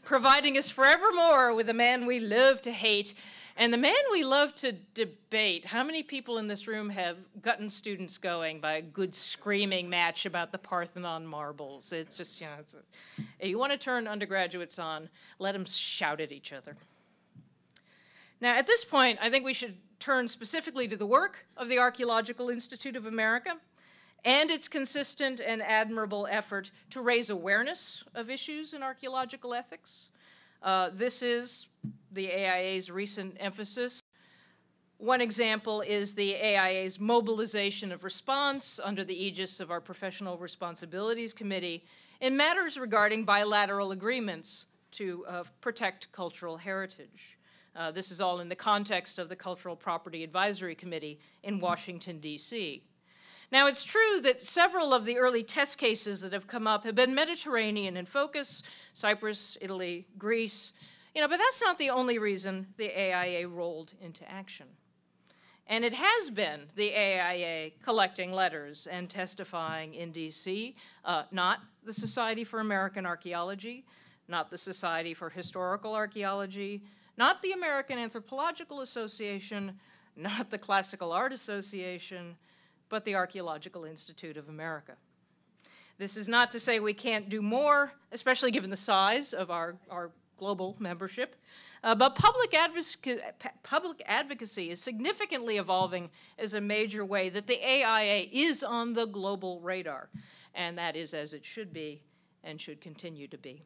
providing us forevermore with the man we love to hate and the man we love to debate. How many people in this room have gotten students going by a good screaming match about the Parthenon marbles? It's just, you know, you want to turn undergraduates on, let them shout at each other. Now, at this point, I think we should turn specifically to the work of the Archaeological Institute of America and its consistent and admirable effort to raise awareness of issues in archaeological ethics. This is the AIA's recent emphasis. One example is the AIA's mobilization of response under the aegis of our Professional Responsibilities Committee in matters regarding bilateral agreements to protect cultural heritage. This is all in the context of the Cultural Property Advisory Committee in Washington, D.C. Now, it's true that several of the early test cases that have come up have been Mediterranean in focus, Cyprus, Italy, Greece, you know, but that's not the only reason the AIA rolled into action. And it has been the AIA collecting letters and testifying in D.C., not the Society for American Archaeology, not the Society for Historical Archaeology, not the American Anthropological Association, not the Classical Art Association, but the Archaeological Institute of America. This is not to say we can't do more, especially given the size of our global membership, but public advocacy is significantly evolving as a major way that the AIA is on the global radar, and that is as it should be and should continue to be.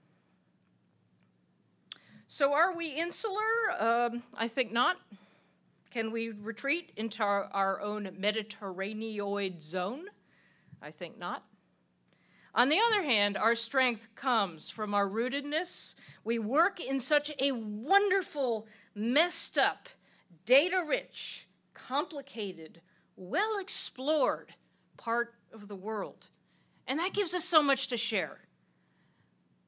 So are we insular? I think not. Can we retreat into our own Mediterraneoid zone? I think not. On the other hand, our strength comes from our rootedness. We work in such a wonderful, messed up, data-rich, complicated, well-explored part of the world. And that gives us so much to share.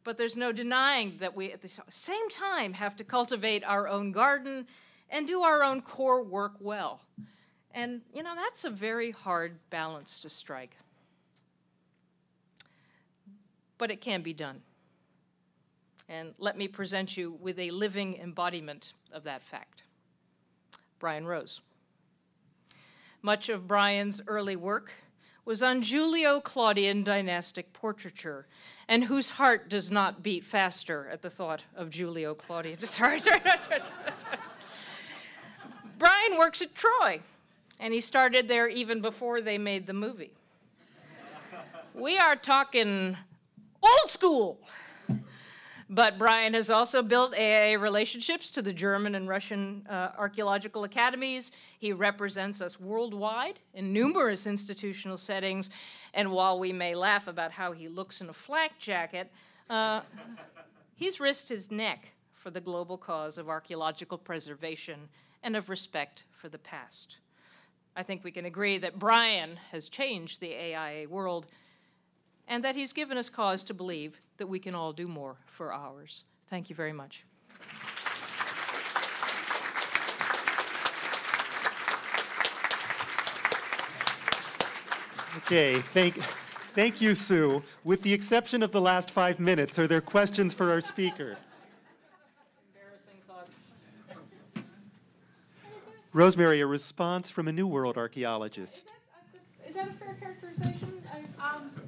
But there's no denying that we, at the same time, have to cultivate our own garden and do our own core work well. And, you know, that's a very hard balance to strike. But it can be done. And let me present you with a living embodiment of that fact. Brian Rose. Much of Brian's early work was on Julio-Claudian dynastic portraiture, and whose heart does not beat faster at the thought of Julio-Claudian. Sorry. Brian works at Troy, and he started there even before they made the movie. We are talking old school. But Brian has also built AIA relationships to the German and Russian archaeological academies. He represents us worldwide in numerous institutional settings. And while we may laugh about how he looks in a flak jacket, he's risked his neck for the global cause of archaeological preservation and of respect for the past. I think we can agree that Brian has changed the AIA world, and that he's given us cause to believe that we can all do more for ours. Thank you very much. Okay, thank you, Sue. With the exception of the last 5 minutes, are there questions for our speaker? Embarrassing thoughts. Rosemary, a response from a New World archaeologist. Is that a fair characterization?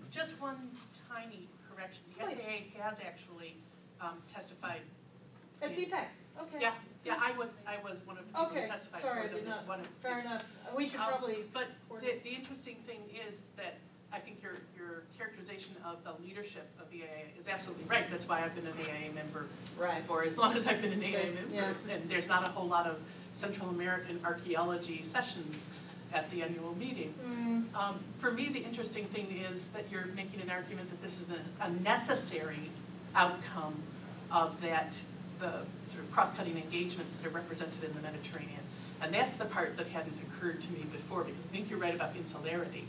Just one tiny correction. The SAA has actually testified. At CPAC, okay. Yeah, I was one of the people who testified. Sorry, I for did them. not. Fair enough. We should probably. But the interesting thing is that I think your characterization of the leadership of the AIA is absolutely right. That's why I've been an AIA member for as long as I've been an AIA member. Yeah. And there's not a whole lot of Central American archaeology sessions at the annual meeting. For me, the interesting thing is that you're making an argument that this is a necessary outcome of that, the sort of cross-cutting engagements that are represented in the Mediterranean. And that's the part that hadn't occurred to me before, because I think you're right about insularity,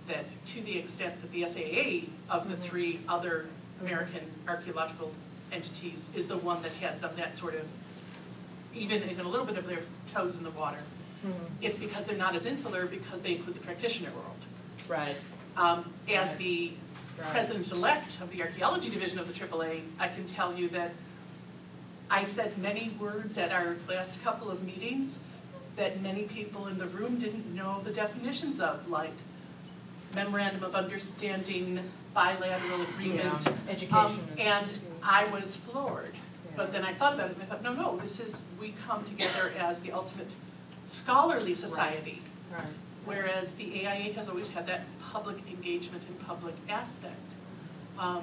that to the extent that the SAA of the three other American archaeological entities is the one that has done that sort of, even a little bit of their toes in the water, it's because they're not as insular because they include the practitioner world. Right. As the president-elect of the Archaeology Division of the AAA, I can tell you that I said many words at our last couple of meetings that many people in the room didn't know the definitions of, like memorandum of understanding, bilateral agreement. Yeah. Education. And I was floored. But then I thought about it and I thought, no, we come together as the ultimate scholarly society. Right. Whereas the AIA has always had that public engagement and public aspect. I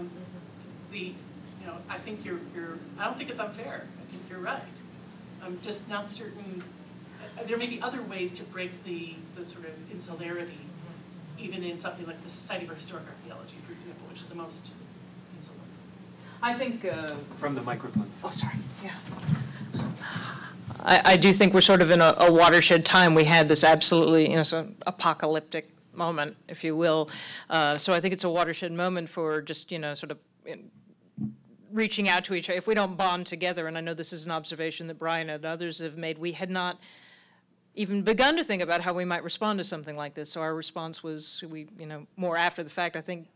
think I don't think it's unfair. I think you're right. I'm just not certain. There may be other ways to break the sort of insularity, even in something like the Society for Historic Archaeology, for example, which is the most insular. I think. From the microphones. Oh, sorry. Yeah. I do think we're sort of in a watershed time. We had this absolutely, sort of apocalyptic moment, if you will. So I think it's a watershed moment for just, sort of reaching out to each other. If we don't bond together, and I know this is an observation that Brian and others have made, we had not even begun to think about how we might respond to something like this. So our response was, more after the fact. I think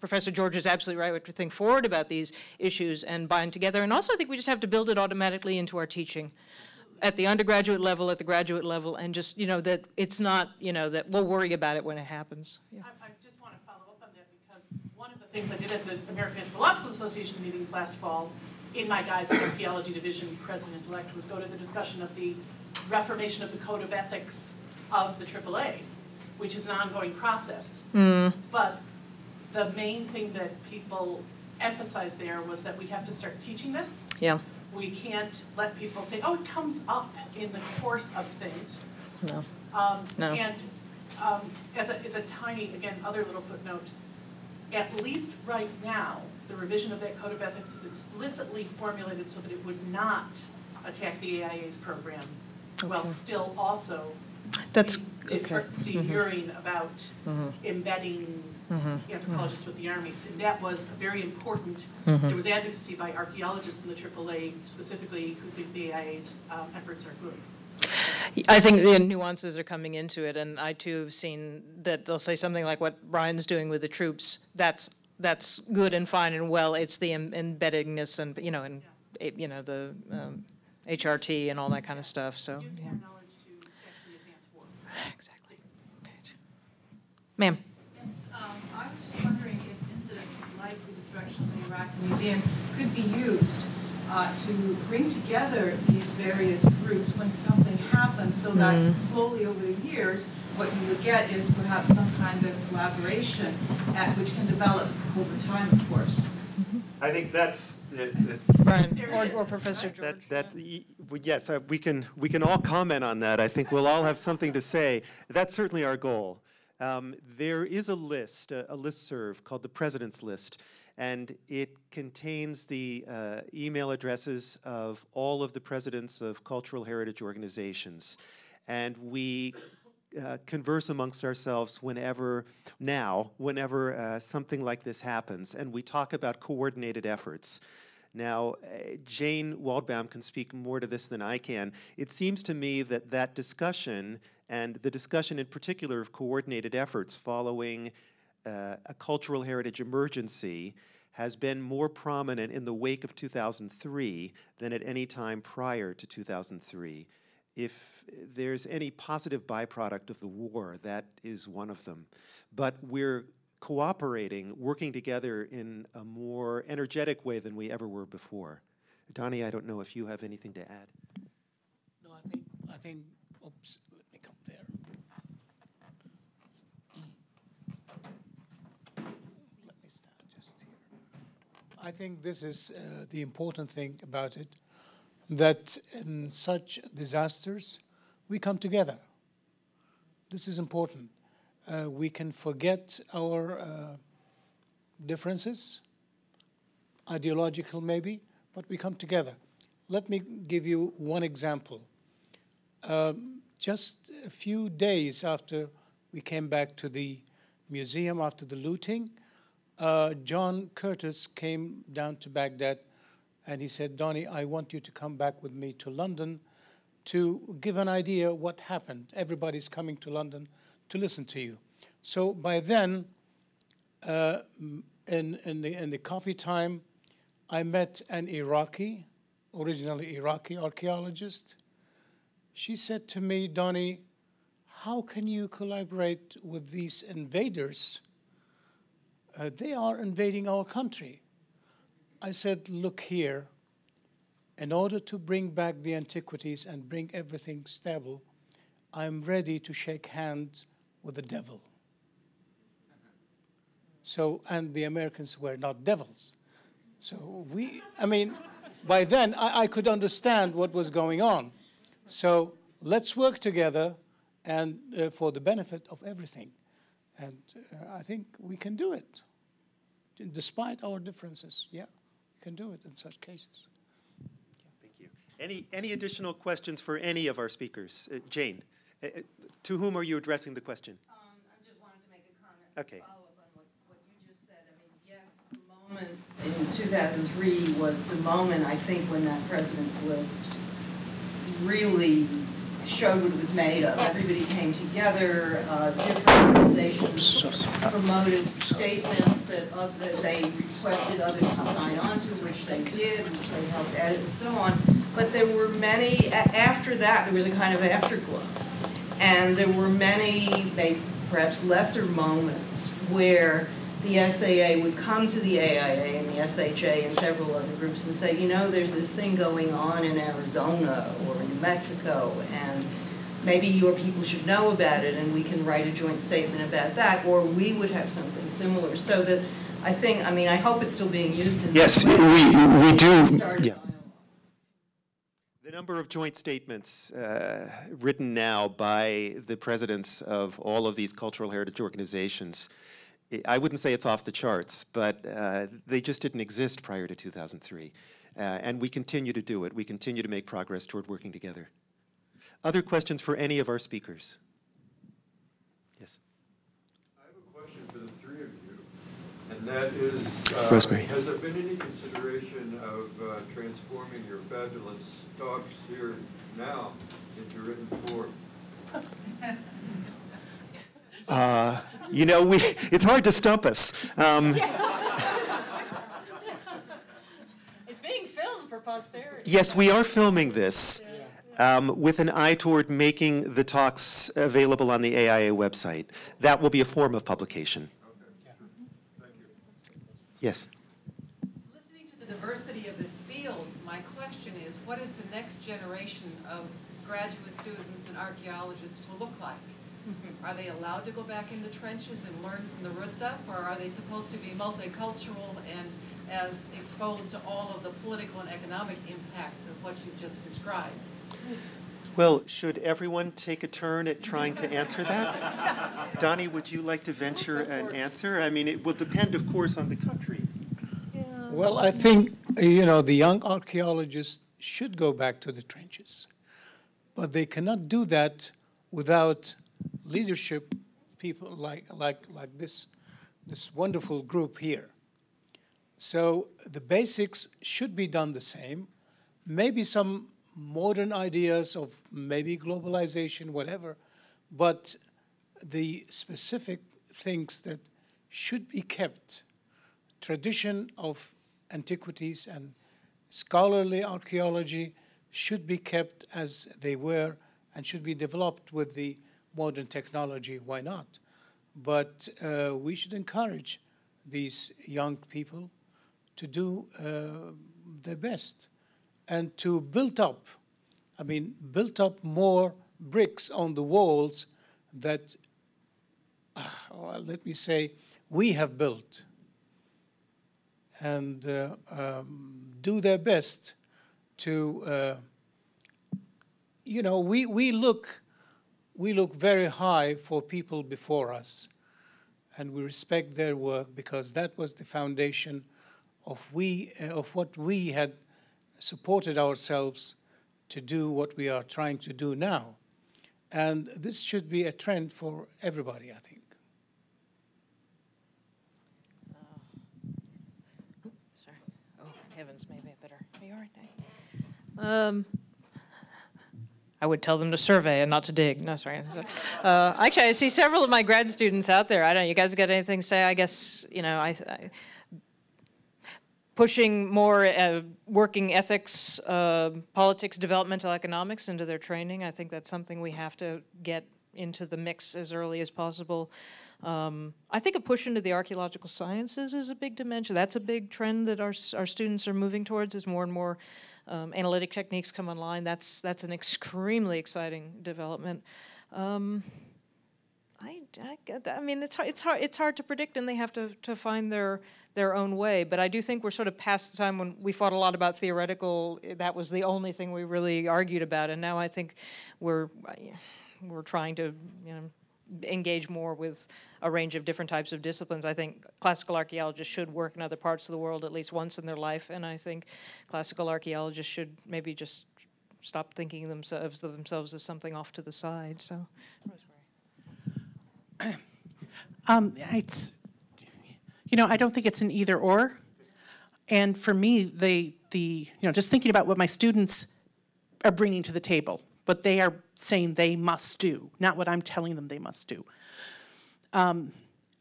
Professor George is absolutely right. We have to think forward about these issues and bind together. And also I think we just have to build it automatically into our teaching at the undergraduate level, at the graduate level, and just, that it's not, that we'll worry about it when it happens. Yeah. I just want to follow up on that because one of the things I did at the American Anthropological Association meetings last fall, in my guise as Archaeology Division President-elect, was go to the discussion of the reformation of the Code of Ethics of the AAA, which is an ongoing process. But the main thing that people emphasized there was that we have to start teaching this. Yeah. We can't let people say, oh, it comes up in the course of things. No. No. And as a tiny, again, other little footnote, at least right now, the revision of that Code of Ethics is explicitly formulated so that it would not attack the AIA's program, while still also demurring about embedding anthropologists with the armies. And that was very important. There was advocacy by archaeologists in the AAA specifically who think the AIA's efforts are good. I think the nuances are coming into it, and I too have seen that they'll say something like what Brian's doing with the troops. That's good and fine and well. It's the embeddedness and the HRT and all that kind of stuff. So Gives more knowledge to actually advance war. Exactly. Ma'am. Yes, I was just wondering if incidences like the destruction of the Iraq Museum could be used to bring together these various groups when something happens, so that slowly over the years, what you would get is perhaps some kind of collaboration which can develop over time, of course. I think that's Brian or Professor George. Yes, we can all comment on that. I think we'll all have something to say. That's certainly our goal. There is a list, a listserv called the President's List, and it contains the email addresses of all of the presidents of cultural heritage organizations. And we converse amongst ourselves whenever something like this happens, and we talk about coordinated efforts. Now, Jane Waldbaum can speak more to this than I can. It seems to me that that discussion, and the discussion in particular of coordinated efforts following a cultural heritage emergency, has been more prominent in the wake of 2003 than at any time prior to 2003. If there's any positive byproduct of the war, that is one of them. But we're cooperating, working together in a more energetic way than we ever were before. Donnie, I don't know if you have anything to add. No, I think, oops, let me come there. Let me stand just here. I think this is the important thing about it, that in such disasters, we come together. This is important. We can forget our differences, ideological maybe, but we come together. Let me give you one example. Just a few days after we came back to the museum after the looting, John Curtis came down to Baghdad and he said, Donnie, I want you to come back with me to London to give an idea what happened. Everybody's coming to London to listen to you. So by then, in the coffee time, I met an Iraqi, originally Iraqi archaeologist. She said to me, Donnie, how can you collaborate with these invaders? They are invading our country. I said, look here, in order to bring back the antiquities and bring everything stable, I'm ready to shake hands with the devil. So, and the Americans were not devils. So by then I could understand what was going on. So let's work together and for the benefit of everything. And I think we can do it. Despite our differences, yeah, we can do it in such cases. Thank you. Any additional questions for any of our speakers? Jane, to whom are you addressing the question? I just wanted to make a comment. Okay. Follow up on what you just said. I mean, yes, the moment in 2003 was the moment, I think, when that president's list really showed what it was made of. Everybody came together, different organizations promoted statements that they requested others to sign on to, which they did, which they helped edit and so on. But there were many, after that, there was a kind of afterglow. And there were many, perhaps lesser moments where the SAA would come to the AIA and the SHA and several other groups and say, you know, there's this thing going on in Arizona or in New Mexico, and maybe your people should know about it, and we can write a joint statement about that, or we would have something similar. So that I think, I mean, I hope it's still being used in yes, this way. we do. Yeah. The number of joint statements written now by the presidents of all of these cultural heritage organizations, I wouldn't say it's off the charts, but they just didn't exist prior to 2003. And we continue to do it. We continue to make progress toward working together. Other questions for any of our speakers? Yes. I have a question for the three of you, and that is, Rosemary. Has there been any consideration of transforming your fabulous talks here now into written form? You know, it's hard to stump us. It's being filmed for posterity. Yes, we are filming this with an eye toward making the talks available on the AIA website. That will be a form of publication. Okay. Thank you. Yes. Listening to the diversity of this field, my question is, what is the next generation of graduate students and archaeologists to look like? Are they allowed to go back in the trenches and learn from the roots up, or are they supposed to be multicultural and as exposed to all of the political and economic impacts of what you've just described? Well, should everyone take a turn at trying to answer that? Donnie, would you like to venture an answer? I mean, it will depend, of course, on the country. Yeah. Well, I think, you know, the young archaeologists should go back to the trenches, but they cannot do that without leadership people like this wonderful group here. So the basics should be done the same. Maybe some modern ideas of maybe globalization, whatever, but the specific things that should be kept, tradition of antiquities and scholarly archaeology should be kept as they were and should be developed with the modern technology, why not? But we should encourage these young people to do their best and to build up more bricks on the walls that, well, let me say, we have built, and do their best to, you know, we look very high for people before us, and we respect their work because that was the foundation of what we had supported ourselves to do what we are trying to do now. And this should be a trend for everybody, I think. Sorry. Oh, heavens, maybe I better. Are you all right, Dave? I would tell them to survey and not to dig. No, sorry. Actually, I see several of my grad students out there. I don't know, you guys got anything to say? I guess, you know, pushing more working ethics, politics, developmental economics into their training. I think that's something we have to get into the mix as early as possible. I think a push into the archaeological sciences is a big dimension. That's a big trend that our students are moving towards as more and more analytic techniques come online. That's an extremely exciting development. I mean, it's hard to predict, and they have to find their own way. But I do think we're sort of past the time when we fought a lot about theoretical. That was the only thing we really argued about, and now I think we're trying to, you know, engage more with a range of different types of disciplines. I think classical archaeologists should work in other parts of the world at least once in their life, and I think classical archaeologists should maybe just stop thinking of themselves as something off to the side. So, It's, you know, I don't think it's an either or. And for me, you know, just thinking about what my students are bringing to the table, what they are saying they must do, not what I'm telling them they must do.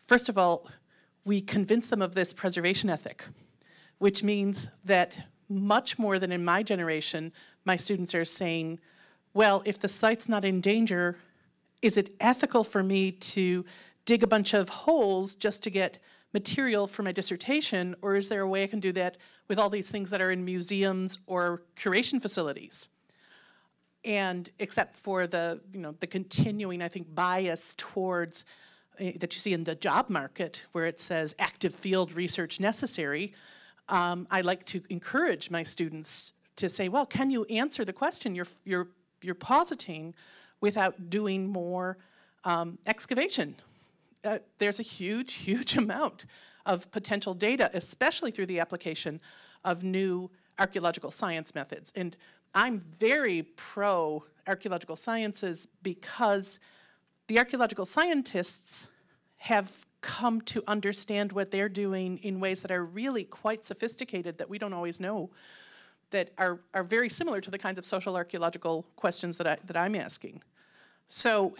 First of all, we convince them of this preservation ethic, which means that much more than in my generation, my students are saying, well, if the site's not in danger, is it ethical for me to dig a bunch of holes just to get material for my dissertation, or is there a way I can do that with all these things that are in museums or curation facilities? And except for the, you know, the continuing, I think, bias towards that you see in the job market, where it says active field research necessary, I like to encourage my students to say, well, can you answer the question you're positing without doing more excavation? There's a huge amount of potential data, especially through the application of new archaeological science methods. And I'm very pro archaeological sciences because the archaeological scientists have come to understand what they're doing in ways that are really quite sophisticated that we don't always know, that are very similar to the kinds of social archaeological questions that I'm asking. So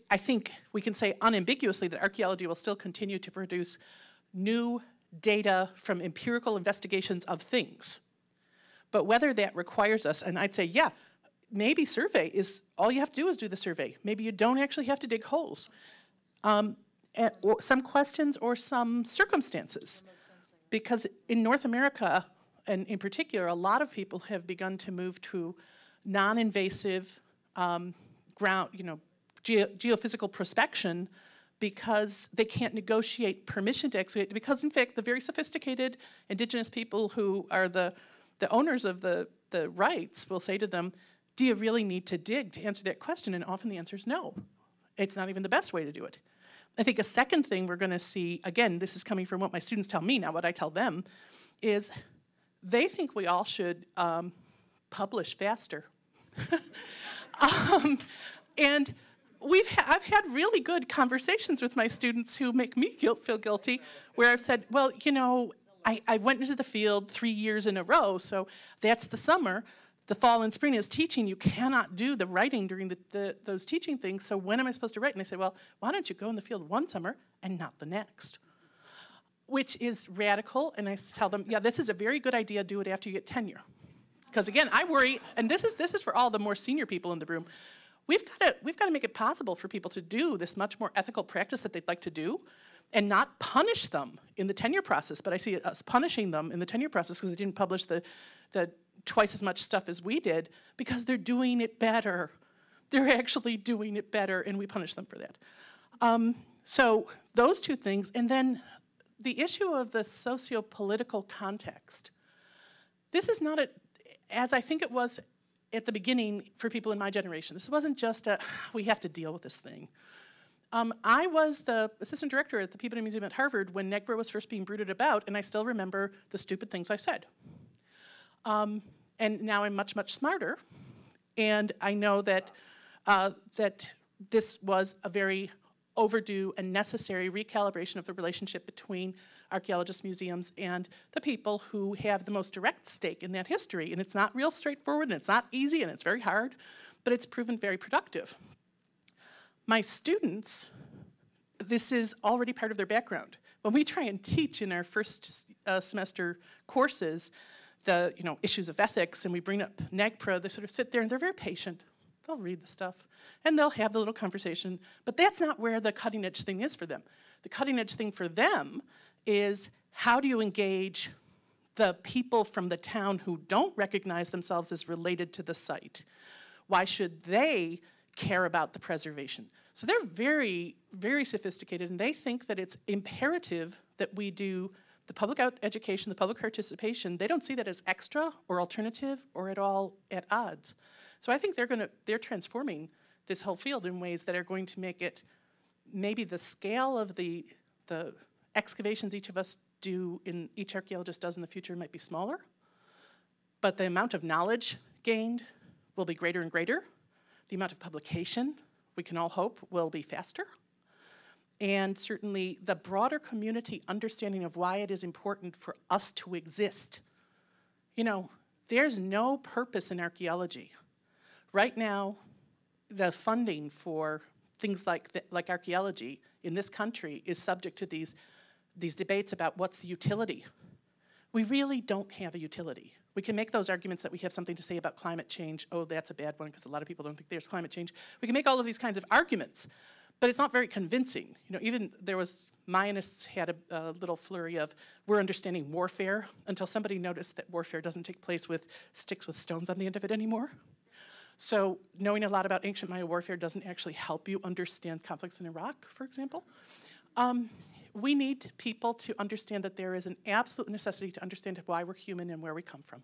I think we can say unambiguously that archaeology will still continue to produce new data from empirical investigations of things. But whether that requires us, and I'd say, yeah, maybe survey is, all you have to do is do the survey. Maybe you don't actually have to dig holes. Or some questions or some circumstances. Because in North America, and in particular, a lot of people have begun to move to non-invasive ground, you know, geophysical prospection because they can't negotiate permission to excavate, because in fact, the very sophisticated indigenous people who are the owners of the rights will say to them, do you really need to dig to answer that question? And often the answer is no. It's not even the best way to do it. I think a second thing we're going to see, again, this is coming from what my students tell me, not what I tell them, is they think we all should publish faster. And I've had really good conversations with my students who make me feel guilty, where I've said, well, you know, I went into the field 3 years in a row, so that's the summer. The fall and spring is teaching. You cannot do the writing during those teaching things, so when am I supposed to write? And they say, well, why don't you go in the field one summer and not the next? Which is radical, and I tell them, yeah, this is a very good idea, do it after you get tenure. Because again, I worry, and this is for all the more senior people in the room, we've got to make it possible for people to do this much more ethical practice that they'd like to do, and not punish them in the tenure process. But I see us punishing them in the tenure process because they didn't publish the twice as much stuff as we did, because they're doing it better. They're actually doing it better, and we punish them for that. So those two things, and then the issue of the socio-political context. This is not as I think it was at the beginning for people in my generation. This wasn't just we have to deal with this thing. I was the assistant director at the Peabody Museum at Harvard when Negro was first being brooded about, and I still remember the stupid things I said. And now I'm much, much smarter, and I know that that this was a very overdue and necessary recalibration of the relationship between archaeologists, museums, and the people who have the most direct stake in that history. And it's not real straightforward, and it's not easy, and it's very hard, but it's proven very productive. My students, this is already part of their background. When we try and teach in our first semester courses the issues of ethics, and we bring up NAGPRA, they sort of sit there and they're very patient. They'll read the stuff and they'll have the little conversation, but that's not where the cutting edge thing is for them. The cutting edge thing for them is how do you engage the people from the town who don't recognize themselves as related to the site? Why should they care about the preservation? So they're very, very sophisticated, and they think that it's imperative that we do the public education, the public participation. They don't see that as extra or alternative or at all at odds. So I think they're transforming this whole field in ways that are going to make it, maybe the scale of the excavations each of us do, each archaeologist does in the future might be smaller, but the amount of knowledge gained will be greater and greater. The amount of publication, we can all hope, will be faster. And certainly the broader community understanding of why it is important for us to exist. There's no purpose in archaeology. Right now, the funding for things like archaeology in this country is subject to these debates about what's the utility. We really don't have a utility. We can make those arguments that we have something to say about climate change. Oh, that's a bad one because a lot of people don't think there's climate change. We can make all of these kinds of arguments, but it's not very convincing. Even there was, Mayanists had a little flurry of, we're understanding warfare, until somebody noticed that warfare doesn't take place with sticks with stones on the end of it anymore. So knowing a lot about ancient Maya warfare doesn't actually help you understand conflicts in Iraq, for example. We need people to understand that there is an absolute necessity to understand why we're human and where we come from.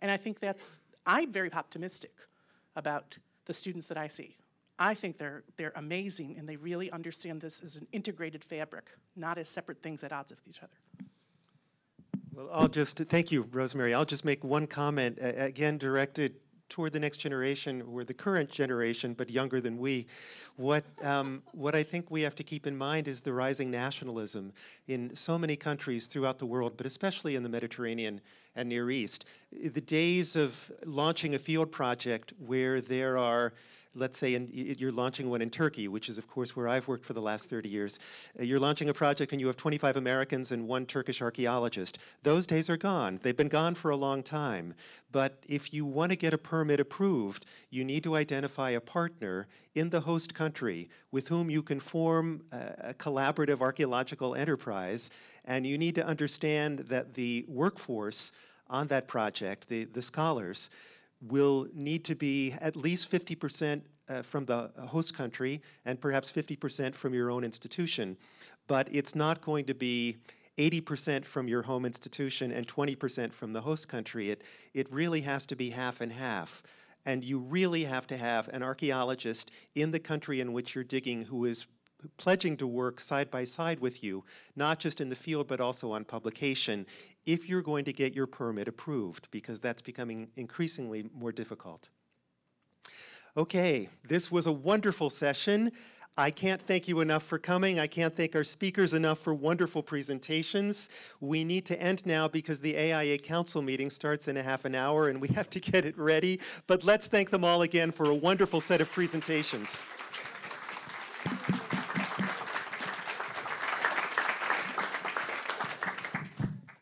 And I think I'm very optimistic about the students that I see. I think they're amazing, and they really understand this as an integrated fabric, not as separate things at odds with each other. Well, thank you, Rosemary. I'll just make one comment, again directed toward the next generation, or the current generation, but younger than we. What I think we have to keep in mind is the rising nationalism in so many countries throughout the world, but especially in the Mediterranean and Near East. The days of launching a field project where there are, let's say you're launching one in Turkey, which is of course where I've worked for the last 30 years. You're launching a project and you have 25 Americans and 1 Turkish archaeologist. Those days are gone. They've been gone for a long time. But if you want to get a permit approved, you need to identify a partner in the host country with whom you can form a collaborative archaeological enterprise, and you need to understand that the workforce on that project, the scholars, will need to be at least 50% from the host country and perhaps 50% from your own institution. But it's not going to be 80% from your home institution and 20% from the host country. It really has to be half and half. And you really have to have an archaeologist in the country in which you're digging who is pledging to work side by side with you, not just in the field, but also on publication, if you're going to get your permit approved, because that's becoming increasingly more difficult. Okay, this was a wonderful session. I can't thank you enough for coming. I can't thank our speakers enough for wonderful presentations. We need to end now because the AIA Council meeting starts in a half an hour and we have to get it ready. But let's thank them all again for a wonderful set of presentations.